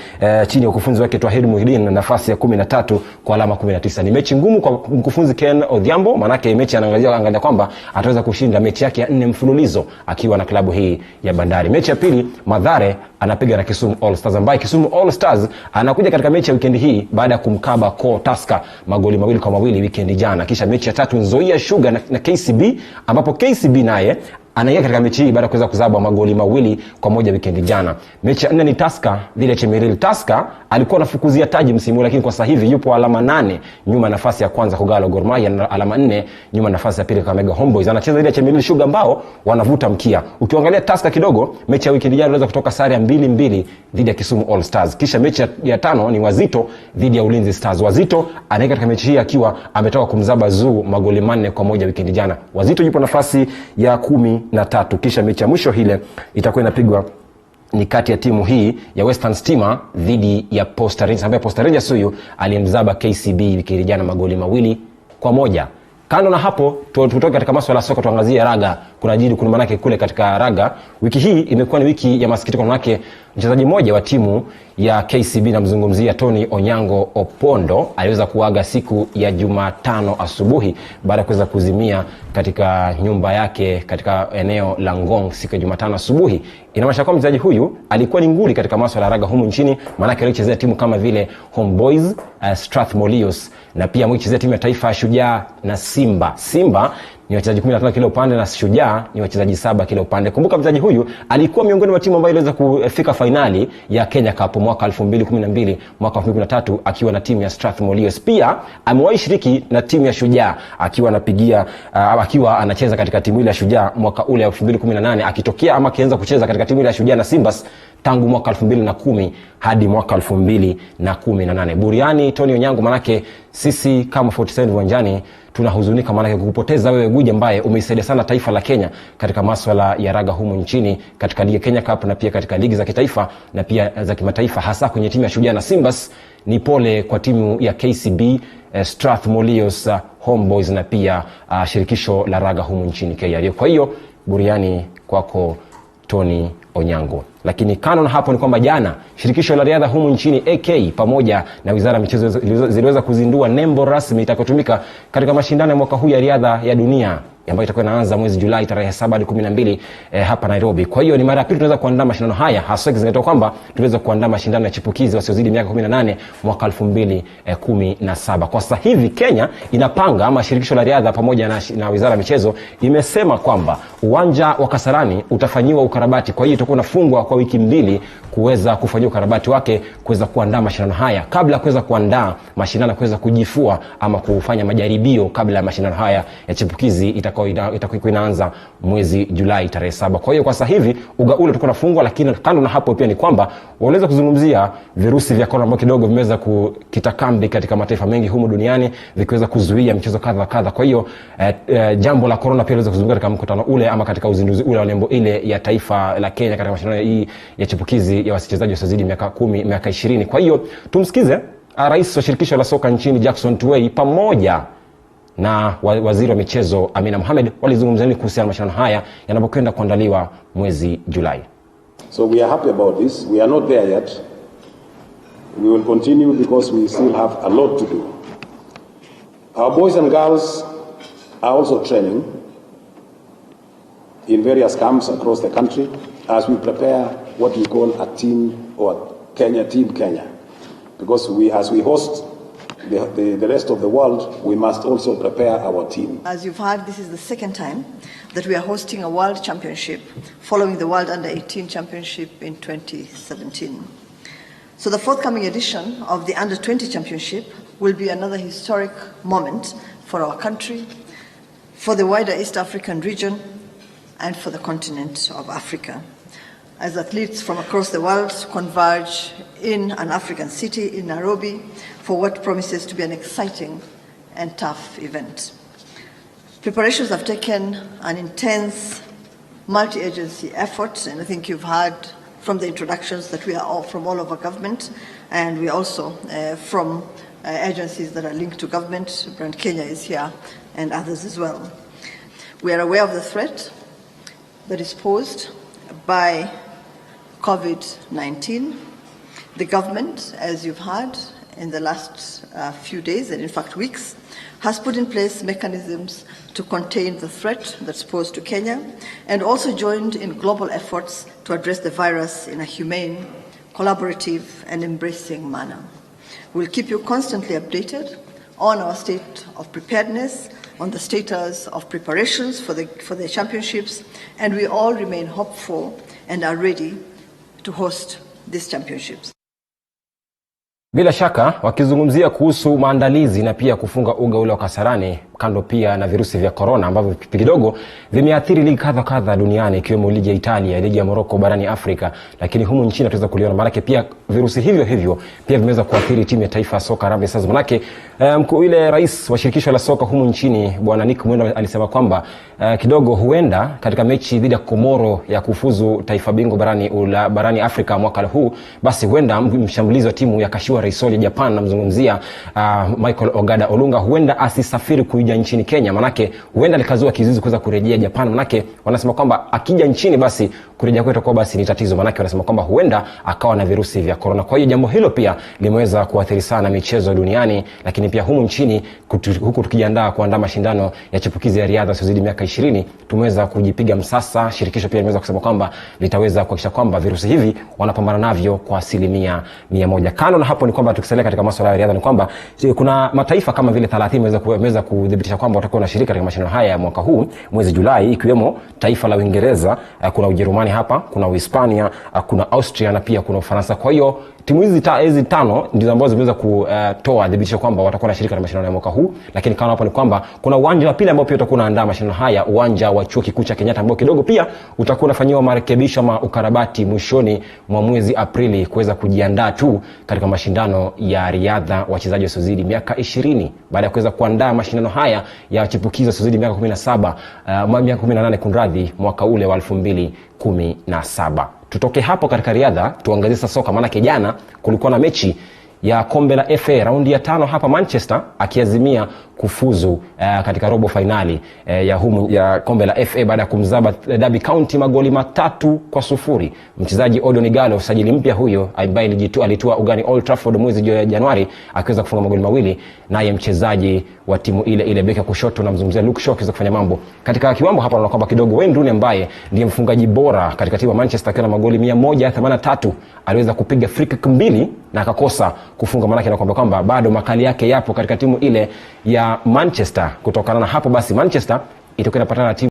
chini ya ukufunzi wake Twahid Muhidin na nafasi ya 13 kwa alama 19. Ni mechi ngumu kwa mkufunzi Ken Odhiambo, manake mechi anaangalia kwamba ataweza kushinda mechi yake ya 4 mfululizo akiwa na klabu hii ya Bandari. Mechi ya pili Mathare anapiga na Kisumu All Stars, ambaye Kisumu All Stars anakuja katika mechi ya weekend hii baada ya kumkaba Tusker magoli 2-2 weekend jana. Kisha mechi ya 3 Nzoia Sugar na KCB, ambapo KCB naye anaingia katika mechi hii baada ya kuweza kuzaba magoli 2-1 weekend jana. Mechi ya 4 ni Tusker dhidi ya Chemelil. Tusker alikuwa anafukuzia taji msimu, lakini kwa sasa hivi yupo alama 8 nyuma nafasi ya kwanza Kogalo. Gor Mahia na alama 4 nyuma nafasi ya pili kwa Mega Homeboys. Anacheza dhidi ya Chemelil Sugar ambao wanavuta mkia. Ukiangalia Tusker kidogo, mechi ya weekend jana inaweza kutoka sare ya 2-2 dhidi ya Kisumu All Stars. Kisha mechi ya 5 ni Wazito dhidi ya Ulinzi Stars. Wazito anaingia katika mechi hii akiwa ametoka kumzaba Zoo magoli 4-1 weekend jana. Wazito yupo nafasi ya 13. Kisha mechi ya mwisho ile itakuwa inapigwa ni kati ya timu hii ya Western Stima dhidi ya Posta Rangers, ambaye Posta Rangers huyu alimzaba KCB wiki jana magoli 2-1. Kando na hapo tutoke katika masuala ya soka tuangazie raga. Kuna manake kule katika raga wiki hii imekuwa ni wiki ya masikitiko, manake mchezaji mmoja wa timu ya KCB namzungumzia Tony Onyango Opondo aliweza kuaga siku ya Jumatano asubuhi baada ya kuweza kuzimia katika nyumba yake katika eneo la Ngong siku ya Jumatano asubuhi. Inamaanisha kwamba mchezaji huyu alikuwa ni nguli katika masuala ya raga humu nchini, maana yake alichezea timu kama vile Homeboys, Strathmore na pia alichezea timu ya taifa ya Shujaa na Simba ni wachezaji 15 kila upande na Shujaa ni wachezaji 7 kila upande. Kumbuka mchezaji huyu alikuwa miongoni mwa timu ambayo iliweza kufika finali ya Kenya Cup mwaka 2012, mwaka 2013 akiwa na timu ya Strathmore. Pia amewahi shiriki na timu ya Shujaa akiwa anacheza katika timu ile ya Shujaa mwaka ule 2018 akitokea ama akianza kucheza katika timu ile ya Shujaa na Simba tangu mwaka 2010 hadi mwaka 2018. Buriani Tony Onyango, manake sisi kama 47 Nyanjani tunahuzunika manake kukupoteza wewe guji ambaye umeisaidia sana taifa la Kenya katika masuala ya raga humu nchini, katika ligi ya Kenya Cup na pia katika ligi za kitaifa na pia za kimataifa, hasa kwenye timu ya Shujaa na Simba. Ni pole kwa timu ya KCB, Strathmore, Homeboys na pia shirikisho la raga humu nchini KRA. Kwa hiyo buriani kwako Tony Onyango. Lakini kando na hapo ni kwamba jana shirikisho la riadha humu nchini AK pamoja na wizara ya michezo ziliweza kuzindua nembo rasmi itakayotumika katika mashindano ya mwaka huu ya riadha ya dunia ambayo itakuwa inaanza mwezi Julai tarehe 7 hadi 12 hapa Nairobi. Kwa hiyo ni mara ya pili tunaweza kuandaa mashindano haya, hasa ikizingatiwa kwamba tuliweza kuandaa mashindano ya chipukizi wasiozidi miaka 18 mwaka 2017. Kwa sasa hivi Kenya inapanga ama shirikisho la riadha pamoja na wizara ya michezo imesema kwamba uwanja wa Kasarani utafanyiwa ukarabati. Kwa hiyo itakuwa inafungwa kwa wiki 2 kuweza kufanyia ukarabati wake kuweza kuandaa mashindano haya kabla kuweza kuandaa mashindano kuweza kujifua ama kufanya majaribio kabla ya mashindano haya ya chipukizi itakuwa inaanza mwezi Julai tarehe 7. Kwa hiyo kwa sasa hivi uga ule utakuwa unafungwa, lakini kando na hapo pia ni kwamba waweza kuzungumzia virusi vya corona ambavyo kidogo vimeweza kukita kambi katika mataifa mengi humu duniani vikiweza kuzuia michezo kadha. Kwa hiyo jambo la corona pia liweza kuzungumzwa katika mkutano ule ama katika uzinduzi ule wa nembo ile ya taifa la Kenya katika mashindano hii ya chipukizi ya wachezaji wasiozidi miaka 10 miaka 20. Kwa hiyo tumsikize rais wa shirikisho la soka nchini Jackson Tuwei pamoja na waziri wa michezo Amina Mohamed walizungumza nini kuhusiana na mashindano haya yanapokwenda kuandaliwa mwezi Julai. So we are happy about this. We are not there yet. We will continue because we still have a lot to do. Our boys and girls are also training in various camps across the country as we prepare what we call a team or Team Kenya. Because as we host the rest of the world, we must also prepare our team. As you've heard, this is the second time that we are hosting a World Championship following the World Under-18 Championship in 2017. So the forthcoming edition of the Under-20 Championship will be another historic moment for our country, for the wider East African region, and for the continent of Africa, as athletes from across the world converge in an African city, in Nairobi, for what promises to be an exciting and tough event. Preparations have taken an intense multi-agency effort, and I think you've heard from the introductions that we are all from all over government, and we also from agencies that are linked to government. Brand Kenya is here, and others as well. We are aware of the threat that is posed by COVID-19. The government, as you've heard in the last few days, and in fact weeks, has put in place mechanisms to contain the threat that's posed to Kenya, and also joined in global efforts to address the virus in a humane, collaborative, and embracing manner. We'll keep you constantly updated on our state of preparedness, on the status of preparations for the championships, and we all remain hopeful and are ready to host these championships. Bila shaka wakizungumzia kuhusu maandalizi na pia kufunga uga ule wa Kasarani, kando pia na virusi vya corona ambavyo kidogo vimeathiri ligi kadha duniani ikiwemo ligi ya Italia, ligi ya Morocco barani Afrika, lakini humu nchini tunaweza kuliona maana pia virusi hivyo pia vimeweza kuathiri timu ya taifa ya soka Harambee Stars. Maana mkuu ile rais wa shirikisho la soka humu nchini Bwana Nick Mwenda alisema kwamba kidogo huenda katika mechi dhidi ya Komoro ya kufuzu taifa bingwa barani Afrika mwaka huu, basi huenda mshambulizi wa timu ya Kashiwa Reysol Japan, namzungumzia Michael Ogada Olunga, huenda asisafiri kuja nchini Kenya, manake huenda likazua kizuizi kuweza kurejea Japan. Manake wanasema kwamba akija nchini basi kurejea kwetu kwa basi ni tatizo, maana wanasema kwamba huenda akawa na virusi vya corona. Kwa hiyo jambo hilo pia limeweza kuathiri sana michezo duniani, lakini pia humu nchini huku tukijiandaa kuandaa mashindano ya chipukizi ya riadha yasiyozidi miaka 20, tumeweza kujipiga msasa. Shirikisho pia limeweza kusema kwamba litaweza kuhakikisha kwamba virusi hivi wanapambana navyo kwa 100%. Kando na hapo ni kwamba tukisalia katika masuala ya riadha ni kwamba kuna mataifa kama vile 30 yameweza kudhibitisha kwamba watakuwa wanashiriki katika mashindano haya ya mwaka huu mwezi Julai, ikiwemo taifa la Uingereza, kuna Ujerumani hapa, kuna Uhispania, kuna Austria na pia kuna Ufaransa. Kwa hiyo timu hizi tano ndizo ambazo zimeweza kutoa dhibitisho kwamba watakuwa wanashiriki katika mashindano ya mwaka huu. Lakini kama hapo ni kwamba kuna uwanja wa pili ambao pia utakuwa unaandaa mashindano haya, uwanja wa Chuo Kikuu cha Kenyatta, ambao kidogo pia utakuwa unafanyiwa marekebisho ama ukarabati mwishoni mwa mwezi Aprili kuweza kujiandaa tu katika mashindano ya riadha wachezaji wasiozidi miaka 20, baada ya kuweza kuandaa mashindano haya ya chipukizi wasiozidi miaka 17 miaka 18 kunradhi, mwaka ule wa 2017. Tutoke hapo katika riadha tuangazie sasa soka, maana jana kulikuwa na mechi ya kombe la FA raundi ya 5 hapa Manchester, akiazimia kufuzu katika robo finali ya kombe la FA baada ya kumzaba Derby County magoli 3-0. Mchezaji Odon Igalo, usajili mpya huyo, ambaye alitua ugani Old Trafford mwezi Januari, akiweza kufunga magoli 2, naye mchezaji wa timu ile beki kushoto na mzungumzia Luke Shaw akiweza kufanya mambo katika kiwambo hapa. Naona kwamba kidogo Wayne Rooney ambaye ndiye mfungaji bora katika timu ya Manchester akiwa na magoli 183 aliweza kupiga free kick 2 na akakosa kufunga, maana yake na kwamba bado makali yake yapo katika timu ile ya Manchester. Kutokana na hapo basi Manchester itakuwa inapatana na timu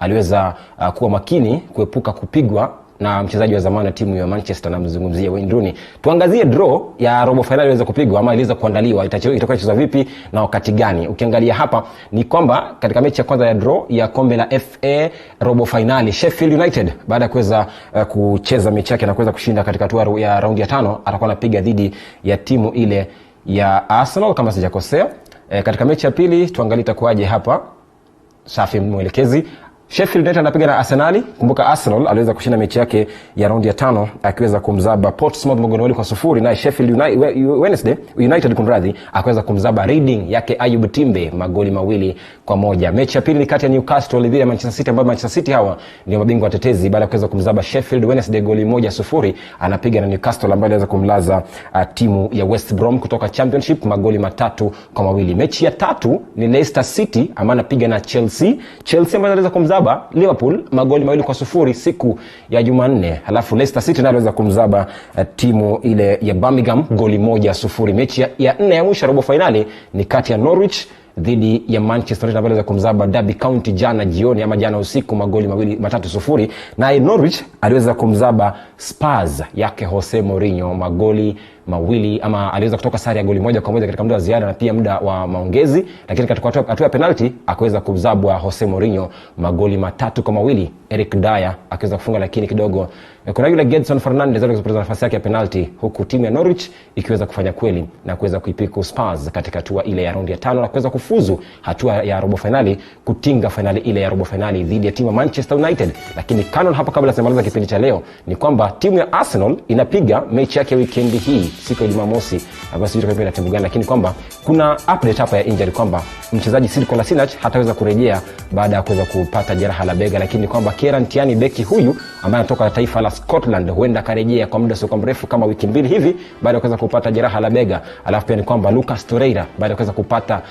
aliweza kuwa makini kuepuka kupigwa na mchezaji wa zamani wa timu ya Manchester, na mzungumzia Wayne Rooney. Tuangazie draw ya robo finali iliweza kupigwa ama iliweza kuandaliwa, itakuwa inachezwa vipi na wakati gani. Ukiangalia hapa ni kwamba katika mechi ya kwanza ya draw ya kombe la FA robo finali, Sheffield United baada ya kuweza kucheza mechi yake na kuweza kushinda katika hatua ya raundi ya 5, atakuwa anapiga dhidi ya timu ile ya Arsenal kama sijakosea. Katika mechi ya pili tuangalie itakuwaje hapa. Safi mwelekezi. Sheffield United anapiga na Arsenal. Kumbuka Arsenal aliweza kushinda mechi yake ya raundi ya 5 akiweza kumzaba Portsmouth magoli 0, na Sheffield United kunradhi akaweza kumzaba Reading yake Ayub Timbe magoli 2-1. Mechi ya pili ni kati ya Newcastle dhidi ya Manchester City, ambapo Manchester City hawa ndio mabingwa watetezi baada ya kuweza kumzaba Sheffield Wednesday goli 1-0. Anapiga na Newcastle ambaye aliweza kumlaza timu ya West Brom kutoka Championship magoli 3-2. Mechi ya tatu ni Leicester City ambaye anapiga na Chelsea ambaye anaweza kumzaba Liverpool magoli 2-0 siku ya Jumanne. Halafu Leicester City nayo aliweza kumzaba timu ile ya Birmingham goli 1-0. Mechi ya 4 ya mwisho robo finali ni kati ya Norwich dhidi ya Manchester United ambayo aliweza kumzaba Derby County jana usiku magoli 3-0. Na Norwich aliweza kumzaba Spurs yake Jose Mourinho magoli 2, ama aliweza kutoka sare ya goli 1-1 katika muda wa ziada na pia muda wa maongezi, lakini katika hatua ya penalty akaweza kumzabwa Jose Mourinho magoli 3-2. Eric Dyer akaweza kufunga, lakini kidogo Kuna yule Gedson Fernandez aliweza kupoteza nafasi yake ya penalty, huku timu ya Norwich ikiweza kufanya kweli na kuweza kuipiku Spurs katika hatua ile ya raundi ya 5 na kuweza kufuzu hatua ya robo finali, kutinga finali ile ya robo finali dhidi ya timu ya Manchester United. Lakini canon hapa kabla sijamaliza kipindi cha leo ni kwamba timu ya Arsenal inapiga mechi yake weekend hii siku ya Jumamosi, basi itakuwa na timu gani, lakini kwamba kuna update hapa ya injury kwamba mchezaji Sir Kolasinac hataweza kurejea baada ya kuweza kupata jeraha la bega, lakini kwamba Kieran Tierney beki huyu ambaye anatoka taifa la Scotland huenda karejea kwa muda sio mrefu kama wiki 2 hivi baada ya kuweza kupata jeraha la bega. Alafu pia ni kwamba Lucas Torreira baada ya kuweza kupata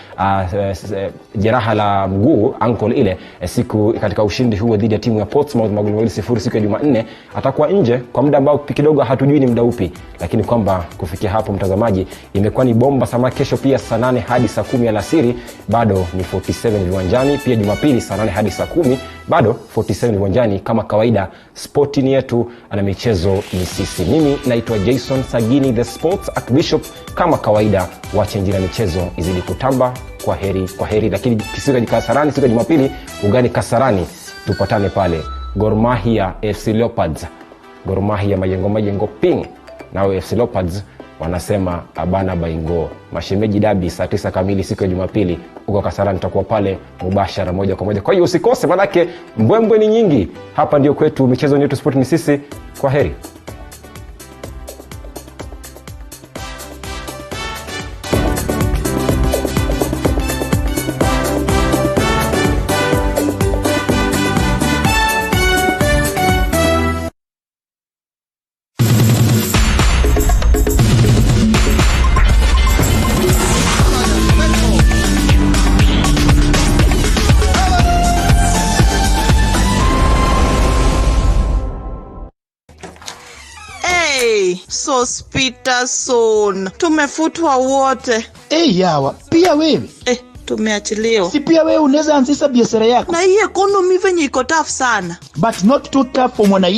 jeraha la mguu ankle ile siku katika ushindi huo dhidi ya timu ya Portsmouth magoli 2-0 siku ya Jumanne atakuwa nje kwa muda ambao kidogo hatujui ni muda upi, lakini kwamba kufikia hapo mtazamaji imekuwa ni bomba sama. Kesho pia saa 8 hadi saa 10 alasiri bado ni 47 viwanjani, pia Jumapili saa 8 hadi saa 10 bado 47 viwanjani kama kawaida. Sporti ni yetu na michezo ni sisi. Mimi naitwa Jason Sagini, the Sports Archbishop. Kama kawaida wacha njira michezo izidi kutamba. Kwa heri. Lakini kisiga Kasarani siku ya Jumapili ugani Kasarani, tupatane pale. Gor Mahia FC Leopards, Gor Mahia majengo ping, nao FC Leopards wanasema abana baingo. Mashemeji dabi saa 9 kamili siku ya Jumapili uko Kasarani, tutakuwa pale mubashara moja kwa moja. Kwa hiyo usikose, manake mbwembwe ni nyingi. Hapa ndio kwetu, michezo yetu, sport ni sisi. Kwa heri. Peterson, tumefutwa wote. Yawa, pia wewe? Tumeachiliwa. Si pia wewe unaweza anzisha biashara yako? Na hii economy venye iko tough sana. But not too tough for mwananchi.